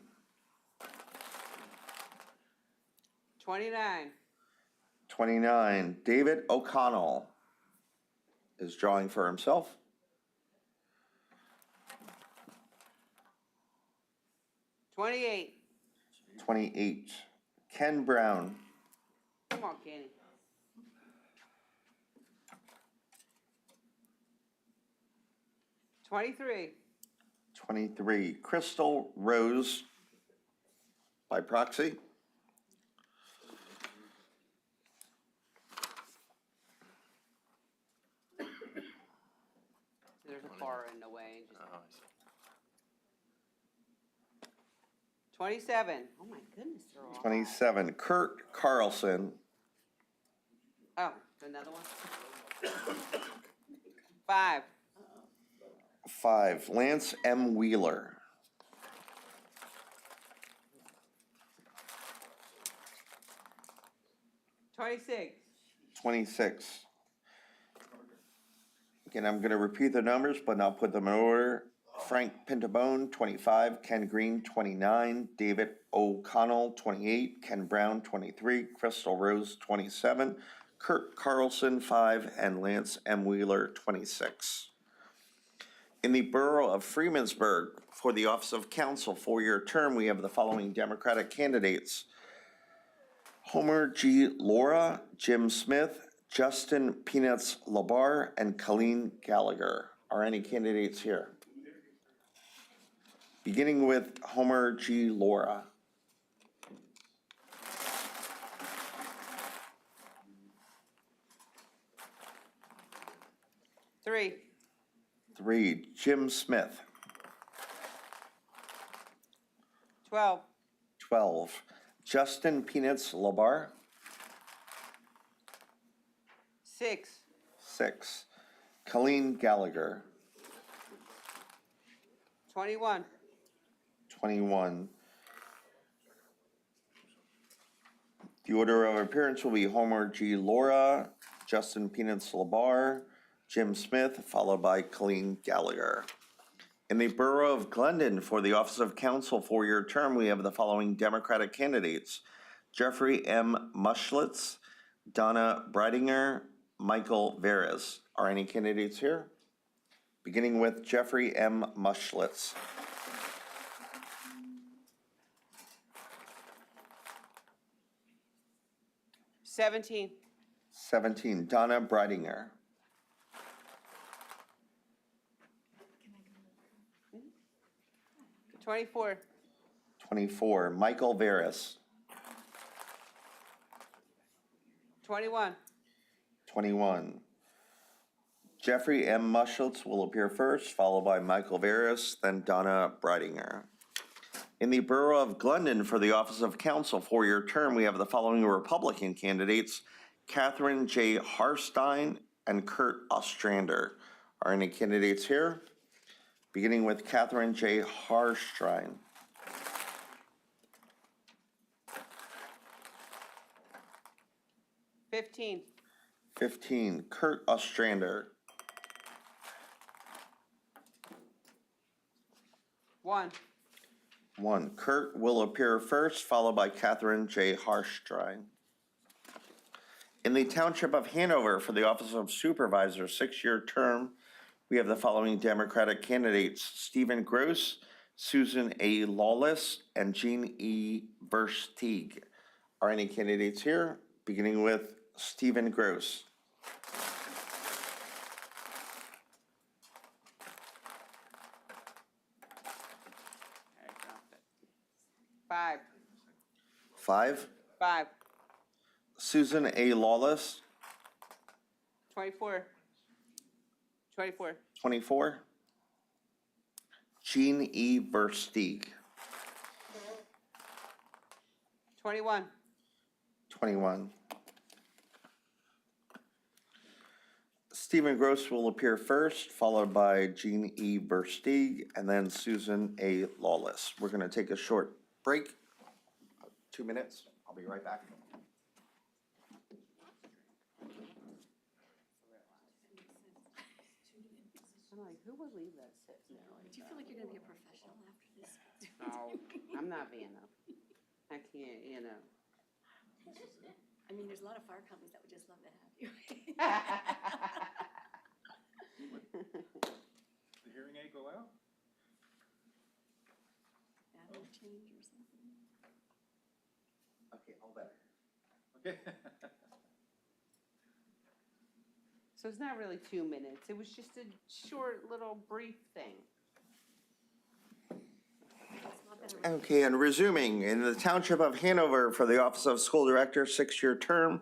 29.
29. David O'Connell is drawing for himself.
28.
28. Ken Brown.
Come on, Kenny. 23.
23. Crystal Rose by proxy.
There's a bar in the way. Just... 27. Oh my goodness, they're all high.
27. Kurt Carlson.
Oh, another one. 5.
5. Lance M. Wheeler.
26.
26. Again, I'm going to repeat the numbers, but not put them in order. Frank Pintabone, 25. Ken Green, 29. David O'Connell, 28. Ken Brown, 23. Crystal Rose, 27. Kurt Carlson, 5. And Lance M. Wheeler, 26. In the borough of Freemansburg, for the office of council, four-year term, we have the following Democratic candidates: Homer G. Laura, Jim Smith, Justin Peanuts Labar, and Colleen Gallagher. Are any candidates here? Beginning with Homer G. Laura.
Three.
3. Jim Smith.
12.
12. Justin Peanuts Labar.
6.
6. Colleen Gallagher.
21.
21. The order of appearance will be Homer G. Laura, Justin Peanuts Labar, Jim Smith, followed by Colleen Gallagher. In the borough of Glendon, for the office of council four-year term, we have the following Democratic candidates: Jeffrey M. Muschlitz, Donna Breidinger, Michael Veras. Are any candidates here? Beginning with Jeffrey M. Muschlitz.
17.
17. Donna Breidinger.
24.
24. Michael Veras.
21.
21. Jeffrey M. Muschlitz will appear first, followed by Michael Veras, then Donna Breidinger. In the borough of Glendon, for the office of council four-year term, we have the following Republican candidates: Catherine J. Harstein and Kurt Ostrander. Are any candidates here? Beginning with Catherine J. Harstein.
15.
15. Kurt Ostrander.
1.
1. Kurt will appear first, followed by Catherine J. Harstein. In the Township of Hanover, for the office of supervisor, six-year term, we have the following Democratic candidates: Stephen Gross, Susan A. Lawless, and Jean E. Versteeg. Are any candidates here? Beginning with Stephen Gross.
5.
5.
5.
Susan A. Lawless.
24. 24.
24. Jean E. Versteeg.
21.
21. Stephen Gross will appear first, followed by Jean E. Versteeg, and then Susan A. Lawless. We're going to take a short break, 2 minutes. I'll be right back.
I'm like, who would leave that sitting there like
Do you
that?
feel like you're gonna be a professional after this?
No, I'm not being a, I can't, you know.
I mean, there's a lot of fire companies that would just love to have you.
The hearing aid go out?
Battery change or something.
Okay, all better.
Okay.
So it's not really 2 minutes. It was just a short little brief thing.
It's not better.
Okay, and resuming, in the Township of Hanover for the Office of School Director, 6-year term,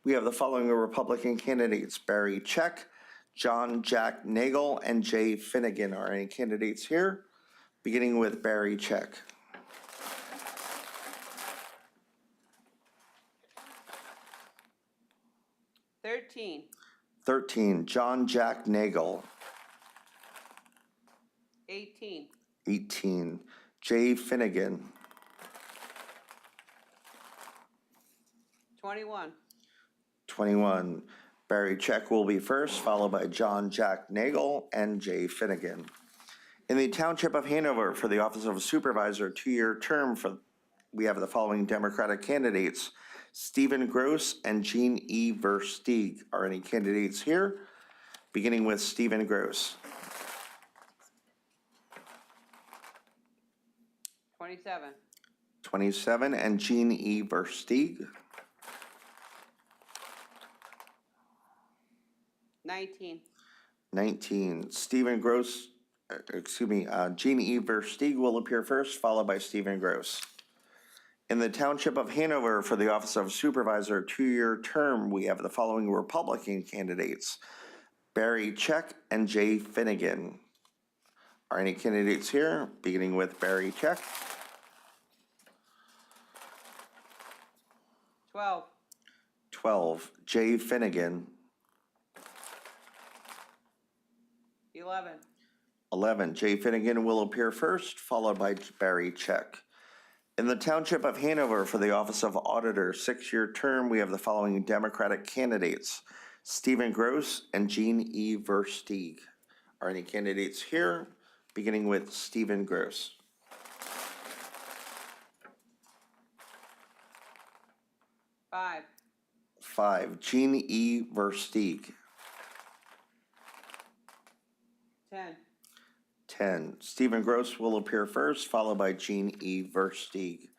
we have the following Republican candidates: Barry Check, John Jack Nagel, and Jay Finnegan. Are any candidates here? Beginning with Barry Check.
Thirteen.
13, John Jack Nagel.
18.
18, Jay Finnegan.
21.
21, Barry Check will be first, followed by John Jack Nagel and Jay Finnegan. In the Township of Hanover for the Office of Supervisor, 2-year term, we have the following Democratic candidates: Stephen Gross and Jean E. Versteeg. Are any candidates here? Beginning with Stephen Gross.
27.
27, and Jean E. Versteeg.
19.
19, Stephen Gross, Jean E. Versteeg will appear first, followed by Stephen Gross. In the Township of Hanover for the Office of Supervisor, 2-year term, we have the following Republican candidates: Barry Check and Jay Finnegan. Are any candidates here? Beginning with Barry Check.
12.
12, Jay Finnegan.
11.
11, Jay Finnegan will appear first, followed by Barry Check. In the Township of Hanover for the Office of Auditor, 6-year term, we have the following Democratic candidates: Stephen Gross and Jean E. Versteeg. Are any candidates here? Beginning with Stephen Gross.
5.
5, Jean E. Versteeg.
10.
10, Stephen Gross will appear first, followed by Jean E. Versteeg.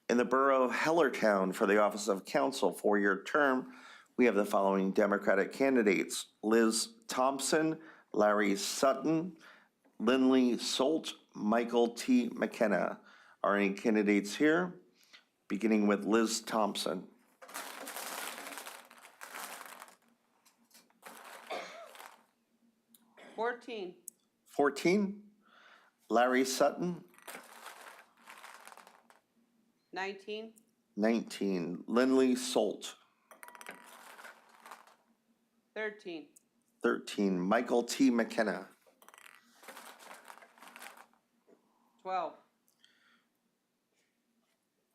In the Borough of Hellertown for the Office of Council, 4-year term, we have the following Democratic candidates: Liz Thompson, Larry Sutton, Lindley Solt, Michael T. McKenna. Are any candidates here? Beginning with Liz Thompson.
14.
14, Larry Sutton.
19.
19, Lindley Solt.
13.
13, Michael T. McKenna.
12.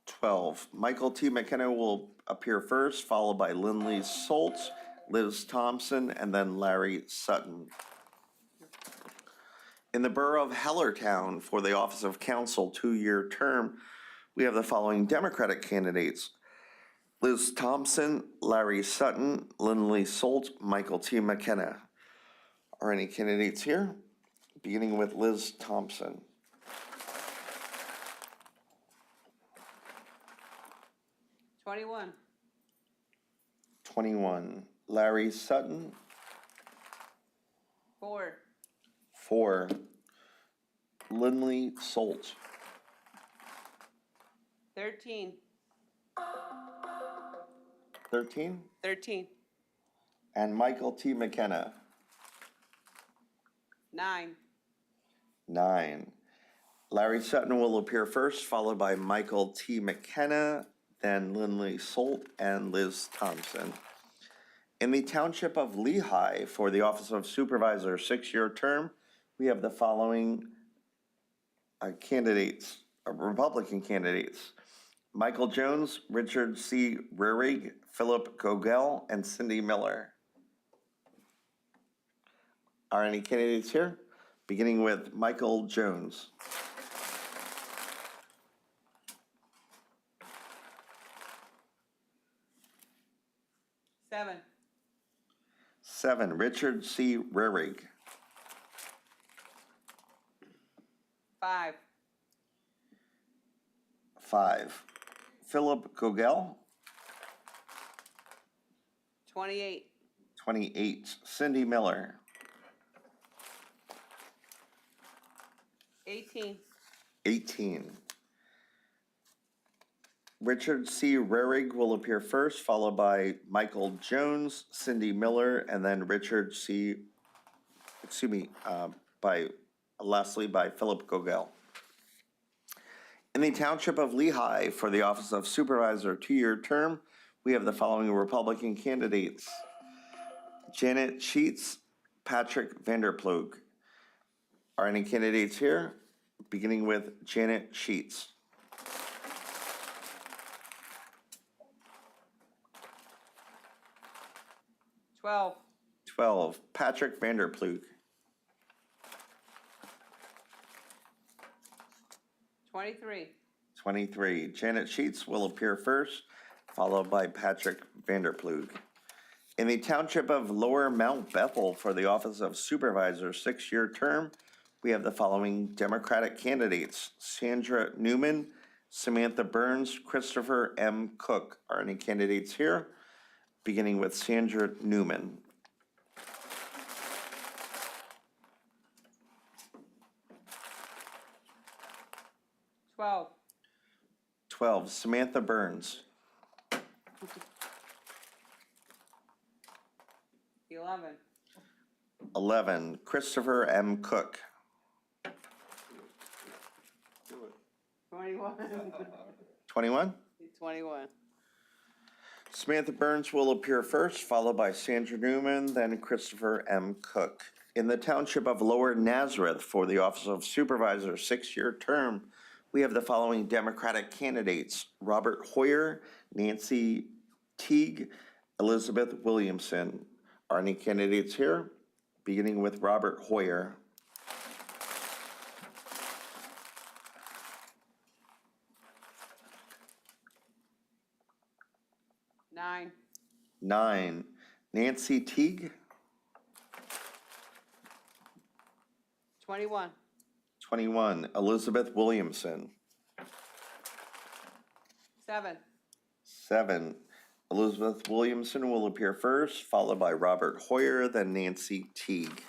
12, Michael T. McKenna will appear first, followed by Lindley Solt, Liz Thompson, and then Larry Sutton. In the Borough of Hellertown for the Office of Council, 2-year term, we have the following Democratic candidates: Liz Thompson, Larry Sutton, Lindley Solt, Michael T. McKenna. Are any candidates here? Beginning with Liz Thompson.
21.
21, Larry Sutton.
4.
4, Lindley Solt.
13.
13.
13.
And Michael T. McKenna,
9.
9. Larry Sutton will appear first, followed by Michael T. McKenna, then Lindley Solt and Liz Thompson. In the Township of Lehigh, for the Office of Supervisor, 6-year term, we have the following candidates, Republican candidates: Michael Jones, Richard C. Rurig, Philip Gogel, and Cindy Miller. Are any candidates here? Beginning with Michael Jones.
Seven.
7, Richard C. Rurig.
5.
5, Philip Gogel.
28.
28, Cindy Miller.
18.
18. Richard C. Rurig will appear first, followed by Michael Jones, Cindy Miller, and then lastly by Philip Gogel. In the Township of Lehigh, for the Office of Supervisor, 2-year term, we have the following Republican candidates: Janet Sheets, Patrick Vanderploeg. Are any candidates here? Beginning with Janet Sheets.
12.
12, Patrick Vanderploeg.
23.
23, Janet Sheets will appear first, followed by Patrick Vanderploeg. In the Township of Lower Mount Bethel, for the Office of Supervisor, 6-year term, we have the following Democratic candidates: Sandra Newman, Samantha Burns, Christopher M. Cook. Are any candidates here? Beginning with Sandra Newman.
12.
12, Samantha Burns.
11.
11, Christopher M. Cook.
21.
21,
21.
Samantha Burns will appear first, followed by Sandra Newman, then Christopher M. Cook. In the Township of Lower Nazareth, for the Office of Supervisor, 6-year term, we have the following Democratic candidates: Robert Hoyer, Nancy Teague, Elizabeth Williamson. Are any candidates here? Beginning with Robert Hoyer.
9.
9, Nancy Teague.
21.
21, Elizabeth Williamson.
7.
7, Elizabeth Williamson will appear first, followed by Robert Hoyer, then Nancy Teague.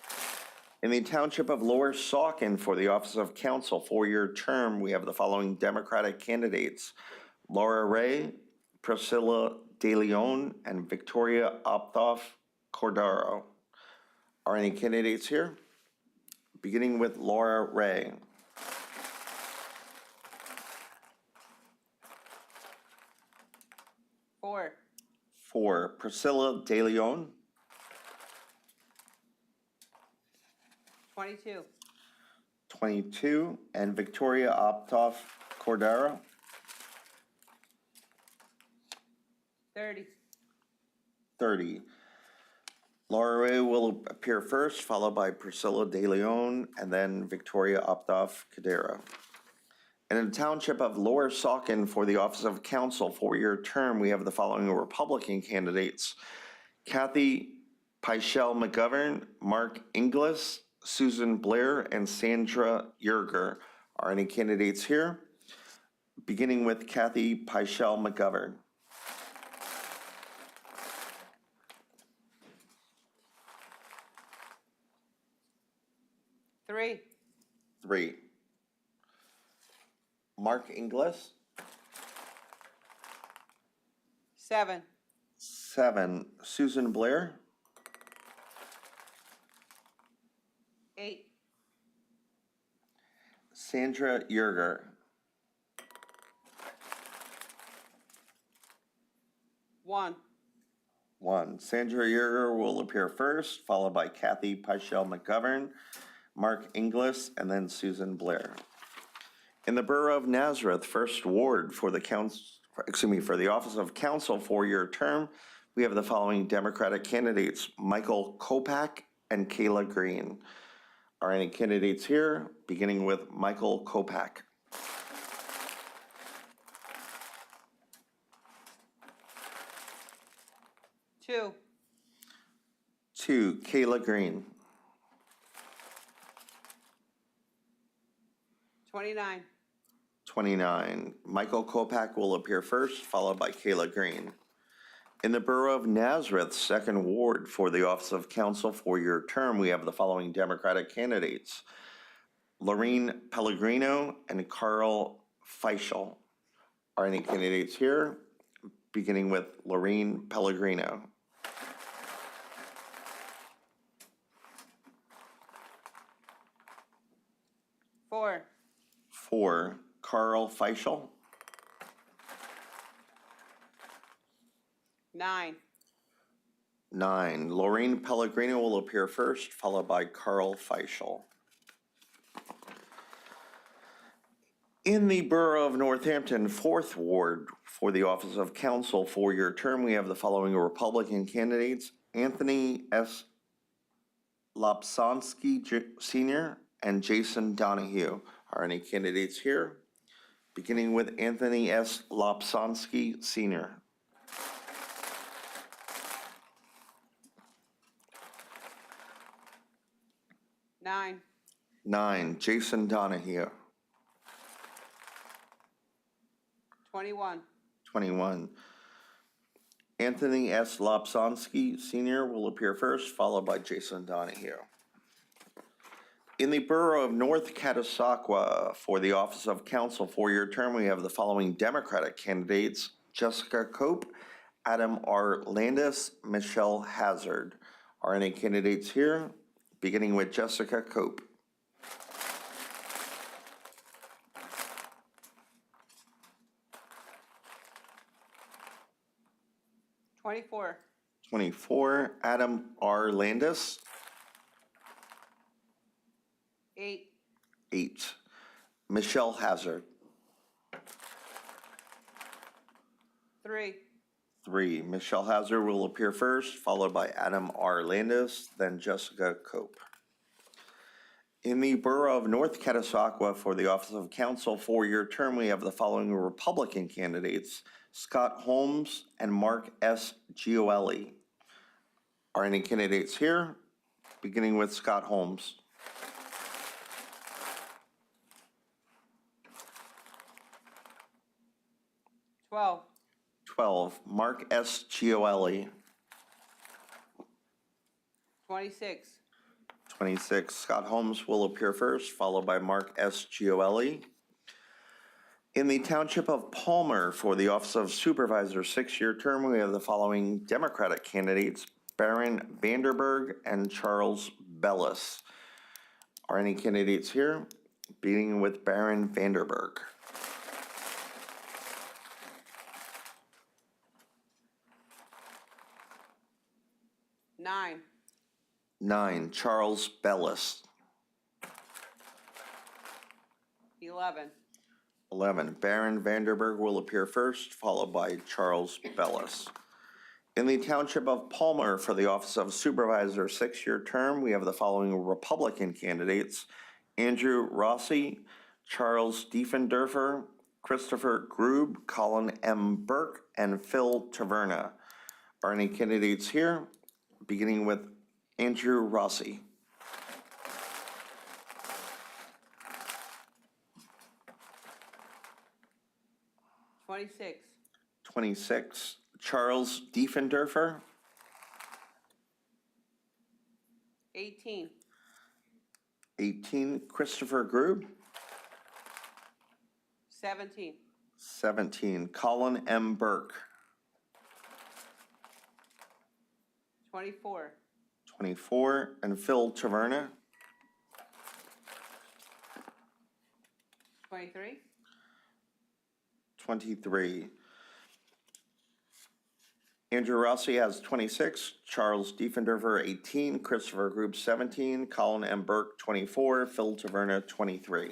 In the Township of Lower Saucon, for the Office of Council, 4-year term, we have the following Democratic candidates: Laura Ray, Priscilla De Leon, and Victoria Opthoff Cordaro. Are any candidates here? Beginning with Laura Ray.
4.
4, Priscilla De Leon.
22.
22, and Victoria Opthoff Cordaro.
30.
30. Laura Ray will appear first, followed by Priscilla De Leon, and then Victoria Opthoff Cordaro. And in the Township of Lower Saucon, for the Office of Council, 4-year term, we have the following Republican candidates: Kathy Pichelle McGovern, Mark Inglis, Susan Blair, and Sandra Yerger. Are any candidates here? Beginning with Kathy Pichelle McGovern.
3.
3, Mark Inglis.
7.
7, Susan Blair.
8.
Sandra Yerger.
1.
1, Sandra Yerger will appear first, followed by Kathy Pichel McGovern, Mark Inglis, and then Susan Blair. In the Borough of Nazareth, First Ward for the for the Office of Council 4-year term, we have the following Democratic candidates: Michael Kopak and Kayla Green. Are any candidates here? Beginning with Michael Kopak.
2.
2, Kayla Green.
29.
29, Michael Kopak will appear first, followed by Kayla Green. In the Borough of Nazareth, Second Ward for the Office of Council 4-year term, we have the following Democratic candidates: Lorene Pellegrino and Carl Feischl. Are any candidates here? Beginning with Lorene Pellegrino.
4.
4, Carl Feischl.
9.
9, Lorene Pellegrino will appear first, followed by Carl Feischl. In the Borough of Northampton, 4th Ward for the Office of Council 4-year term, we have the following Republican candidates: Anthony S. Lopsonsky Sr. and Jason Donahue. Are any candidates here? Beginning with Anthony S. Lopsonsky Sr.
9.
9, Jason Donahue.
21.
21, Anthony S. Lopsonsky Sr. will appear first, followed by Jason Donahue. In the Borough of North Catasauqua for the Office of Council 4-year term, we have the following Democratic candidates: Jessica Cope, Adam R. Landis, Michelle Hazard. Are any candidates here? Beginning with Jessica Cope.
24.
24, Adam R. Landis.
8.
8, Michelle Hazard.
3.
3, Michelle Hazard will appear first, followed by Adam R. Landis, then Jessica Cope. In the Borough of North Catasauqua for the Office of Council 4-year term, we have the following Republican candidates: Scott Holmes and Mark S. Gioeli. Are any candidates here? Beginning with Scott Holmes.
12.
12, Mark S. Gioeli.
26.
26, Scott Holmes will appear first, followed by Mark S. Gioeli. In the Township of Palmer for the Office of Supervisor 6-year term, we have the following Democratic candidates: Baron Vanderberg and Charles Bellis. Are any candidates here? Beginning with Baron Vanderberg.
9.
9, Charles Bellis.
11.
11, Baron Vanderberg will appear first, followed by Charles Bellis. In the Township of Palmer for the Office of Supervisor 6-year term, we have the following Republican candidates: Andrew Rossi, Charles Diefendorfer, Christopher Grube, Colin M. Burke, and Phil Taverna. Are any candidates here? Beginning with Andrew Rossi.
26.
26, Charles Diefendorfer.
18.
18, Christopher Grube.
17.
17, Colin M. Burke.
24.
24, and Phil Taverna.
23.
23. Andrew Rossi has 26, Charles Diefenderfer 18, Christopher Group 17, Colin M. Burke 24, Phil Taverna 23.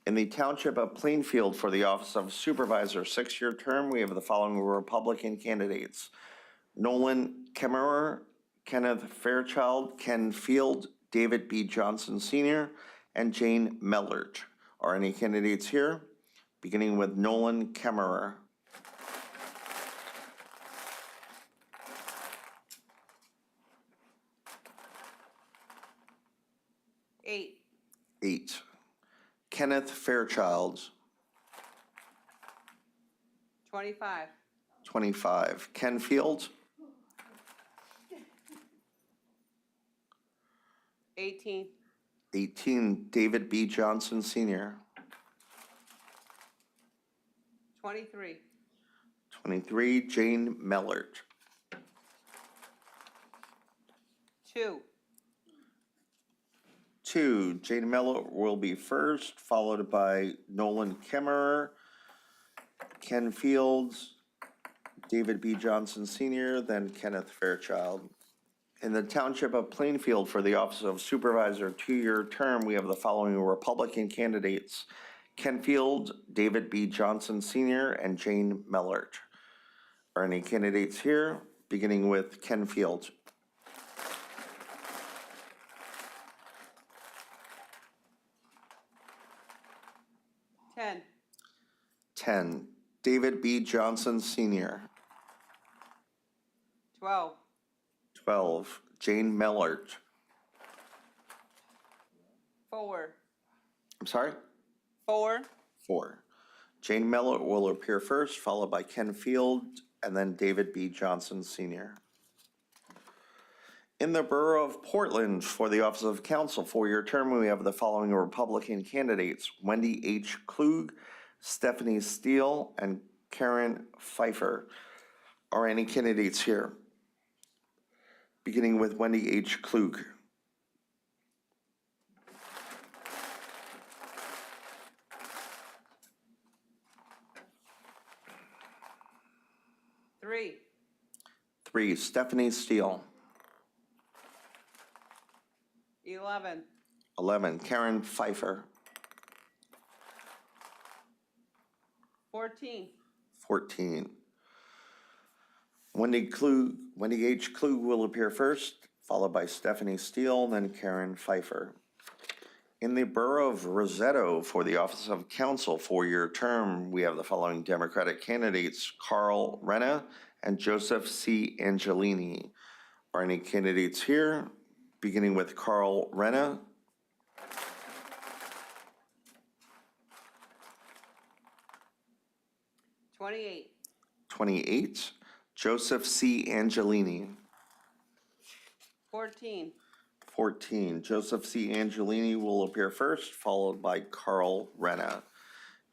In the Township of Plainfield for the Office of Supervisor, 6-year term, we have the following Republican candidates: Nolan Kemmerer, Kenneth Fairchild, Ken Field, David B. Johnson Sr., and Jane Mellert. Are any candidates here? Beginning with Nolan Kemmerer.
Eight.
8. Kenneth Fairchild.
25.
25. Ken Field.
18.
18. David B. Johnson Sr.
23.
23. Jane Mellert.
2.
2. Jane Mellert will be first, followed by Nolan Kemmerer, Ken Fields, David B. Johnson Sr., then Kenneth Fairchild. In the Township of Plainfield for the Office of Supervisor, 2-year term, we have the following Republican candidates: Ken Field, David B. Johnson Sr., and Jane Mellert. Are any candidates here? Beginning with Ken Field.
10.
10. David B. Johnson Sr.
12.
12. Jane Mellert.
4.
I'm sorry?
4.
4. Jane Mellert will appear first, followed by Ken Field, and then David B. Johnson Sr. In the Borough of Portland for the Office of Council, 4-year term, we have the following Republican candidates: Wendy H. Klug, Stephanie Steele, and Karen Pfeiffer. Are any candidates here? Beginning with Wendy H. Klug.
3.
3. Stephanie Steele.
11.
11. Karen Pfeiffer.
14.
14. Wendy H. Klug will appear first, followed by Stephanie Steele, then Karen Pfeiffer. In the Borough of Rosetto for the Office of Council, 4-year term, we have the following Democratic candidates: Carl Renna and Joseph C. Angelini. Are any candidates here? Beginning with Carl Renna.
28.
28. Joseph C. Angelini.
14.
14. Joseph C. Angelini will appear first, followed by Carl Renna.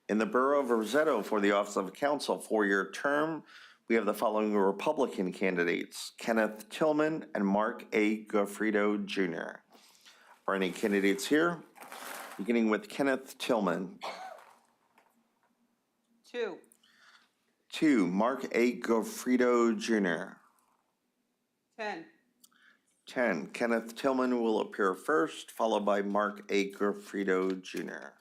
In the Borough of Rosetto for the Office of Council, 4-year term, we have the following Republican candidates: Kenneth Tillman and Mark A. Goffredo Jr. Are any candidates here? Beginning with Kenneth Tillman.
2.
2. Mark A. Goffredo Jr.
10.
10. Kenneth Tillman will appear first, followed by Mark A. Goffredo Jr.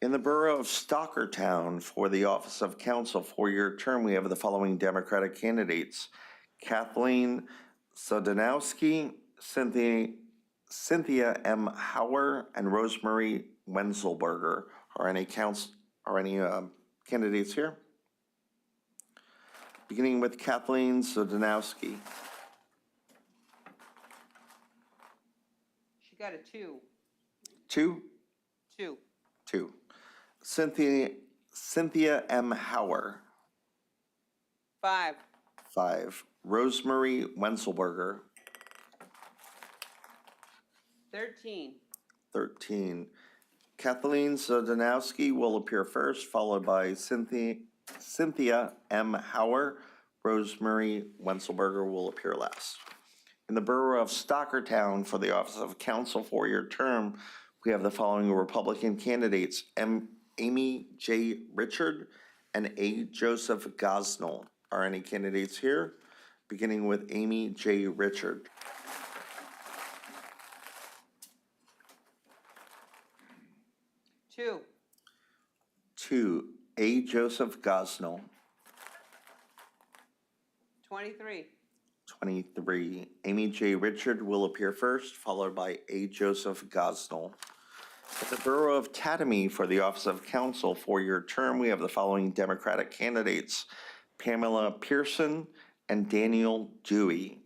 In the Borough of Stockertown for the Office of Council, 4-year term, we have the following Democratic candidates: Kathleen Sodanowski, Cynthia M. Hauer, and Rosemary Wenzelberger. Are any candidates here? Beginning with Kathleen Sodanowski.
She got a 2.
2.
2.
2. Cynthia M. Hauer.
5.
5. Rosemary Wenzelberger.
13.
13. Kathleen Sodanowski will appear first, followed by Cynthia M. Hauer, Rosemary Wenzelberger will appear last. In the Borough of Stockertown, for the office of council four-year term, we have the following Republican candidates: Amy J. Richard and A. Joseph Gosnell. Are any candidates here? Beginning with Amy J. Richard.
Two.
2, A. Joseph Gosnell.
23.
23, Amy J. Richard will appear first, followed by A. Joseph Gosnell. At the Borough of Tatamy, for the office of council four-year term, we have the following Democratic candidates: Pamela Pearson and Daniel Dewey.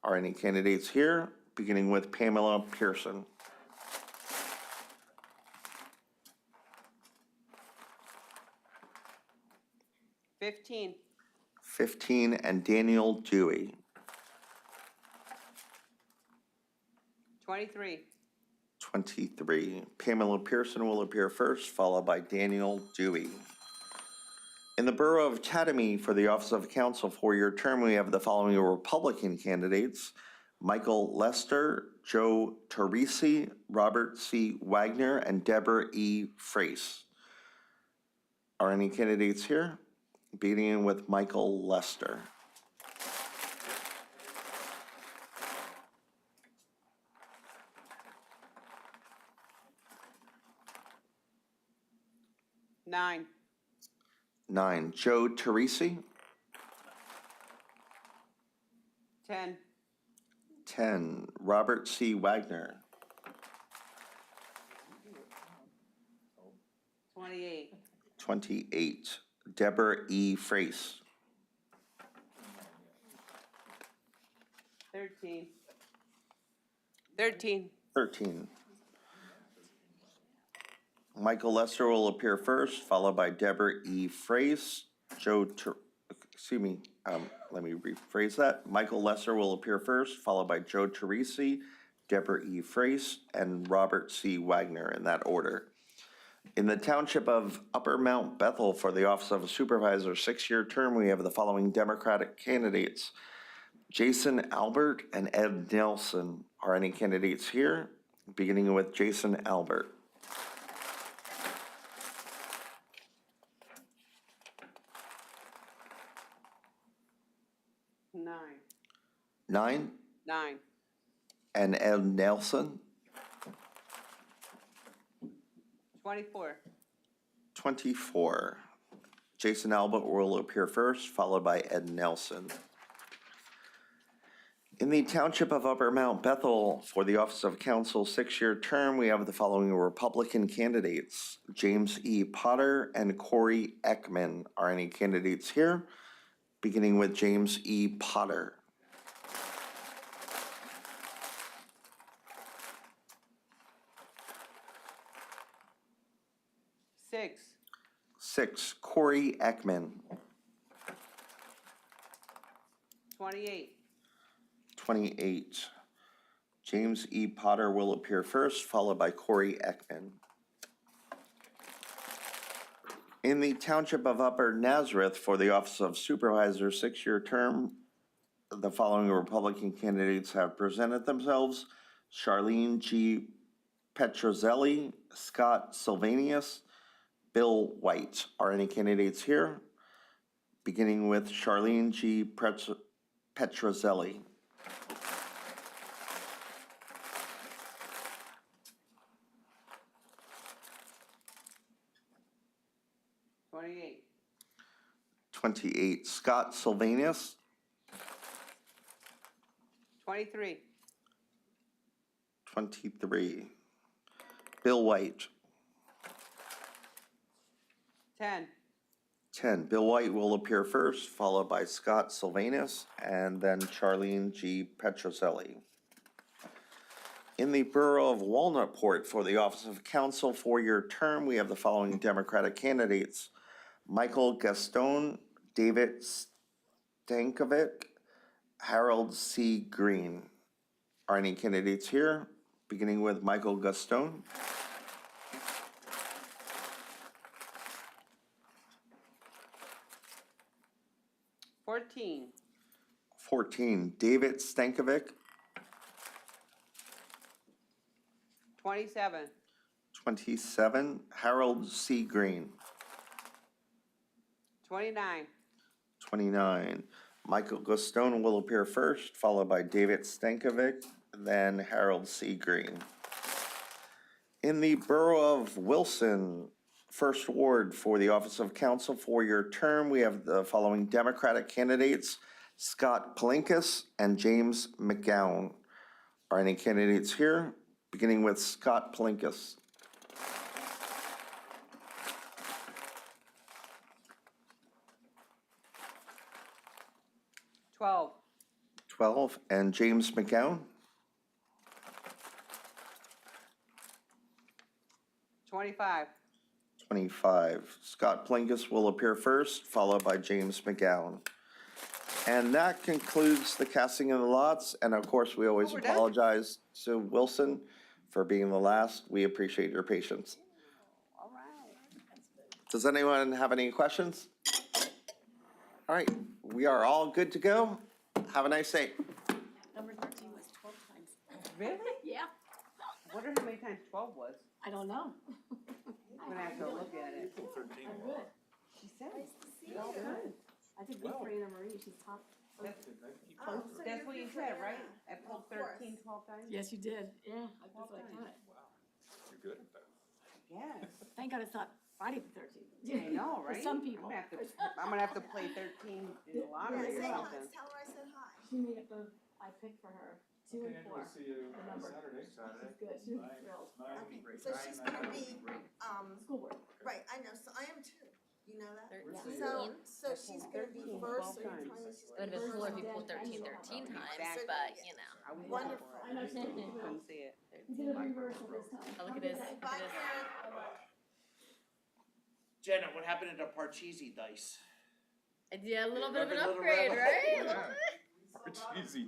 Are any candidates here? Beginning with Pamela Pearson.
$15.
15, and Daniel Dewey.
23.
23, Pamela Pearson will appear first, followed by Daniel Dewey. In the Borough of Tatamy, for the office of council four-year term, we have the following Republican candidates: Michael Lester, Joe Teresi, Robert C. Wagner, and Deborah E. Frace. Are any candidates here? Beginning with Michael Lester.
Nine.
9, Joe Teresi.
10.
10, Robert C. Wagner.
28.
28, Deborah E. Frace.
13. 13.
13, Michael Lester will appear first, followed by Deborah E. Frace. Let me rephrase that. Michael Lester will appear first, followed by Joe Teresi, Deborah E. Frace, and Robert C. Wagner, in that order. In the township of Upper Mount Bethel, for the office of a supervisor six-year term, we have the following Democratic candidates: Jason Albert and Ed Nelson. Are any candidates here? Beginning with Jason Albert.
9.
9,
9.
and Ed Nelson.
24.
24, Jason Albert will appear first, followed by Ed Nelson. In the township of Upper Mount Bethel, for the office of council six-year term, we have the following Republican candidates: James E. Potter and Corey Ekman. Are any candidates here? Beginning with James E. Potter.
6.
6, Corey Ekman.
28.
28, James E. Potter will appear first, followed by Corey Ekman. In the township of Upper Nazareth, for the office of supervisor six-year term, the following Republican candidates have presented themselves: Charlene G. Petrozelli, Scott Sylvanius, Bill White. Are any candidates here? Beginning with Charlene G. Petrozelli.
28.
28, Scott Sylvanius.
23.
23, Bill White.
10.
10, Bill White will appear first, followed by Scott Sylvanus, and then Charlene G. Petrozelli. In the Borough of Walnutport, for the office of council four-year term, we have the following Democratic candidates: Michael Gaston, David Stankovic, Harold C. Green. Are any candidates here? Beginning with Michael Gaston.
14.
14, David Stankovic.
27.
27, Harold C. Green.
29.
29, Michael Gustone will appear first, followed by David Stankovic, then Harold C. Green. In the Borough of Wilson, First Ward for the Office of Council, 4-year term, we have the following Democratic candidates: Scott Palinkas and James McGowan. Are any candidates here? Beginning with Scott Palinkas.
12.
12, and James McGowan.
25.
25, Scott Palinkas will appear first, followed by James McGowan. And that concludes the casting of the lots, and of course, we always
Oh, we're done?
apologize to Wilson for being the last. We appreciate your patience.
All right.
Does anyone have any questions? All right, we are all good to go. Have a nice day.
Number 13 was 12 times.
Really?
Yeah,
I wonder how many times 12 was.
I don't know.
I'm gonna have to look at it.
I'm good.
She said.
Well done. I did good for Anna Marie, she's top.
That's,
Oh, so
that's
you're
what you
good for
said,
that.
right? I pulled
Of course.
13, 12 times?
Yes, you did, yeah, I just like
done.
that.
You're good at that.
Yes.
Thank God it's not Friday the 13th.
I know,
For
right?
some people.
I'm gonna have to play 13 in the lottery or
Say hi,
something.
tell her I said hi.
She made it both, I picked for her 2 and 4.
See you
The number.
Saturday.
She's good, she was thrilled.
Okay, so she's gonna be,
School board.
right, I know, so I am too, you know that?
13.
So she's gonna be
13,
first,
12
so you're
times.
telling me she's
It would
gonna
have
be
been cooler if
first?
you pulled 13 times,
Exactly.
but you know.
I was
Wonderful.
for it.
I know she did.
Couldn't see it.
He did a reversal this time.
Oh, look at this.
Okay,
Look
bye
at this.
Karen.
Jenna, what happened to the Parcheesi dice?
Yeah, a little bit of an
Little
upgrade,
rebel.
right?
Yeah. It's easy.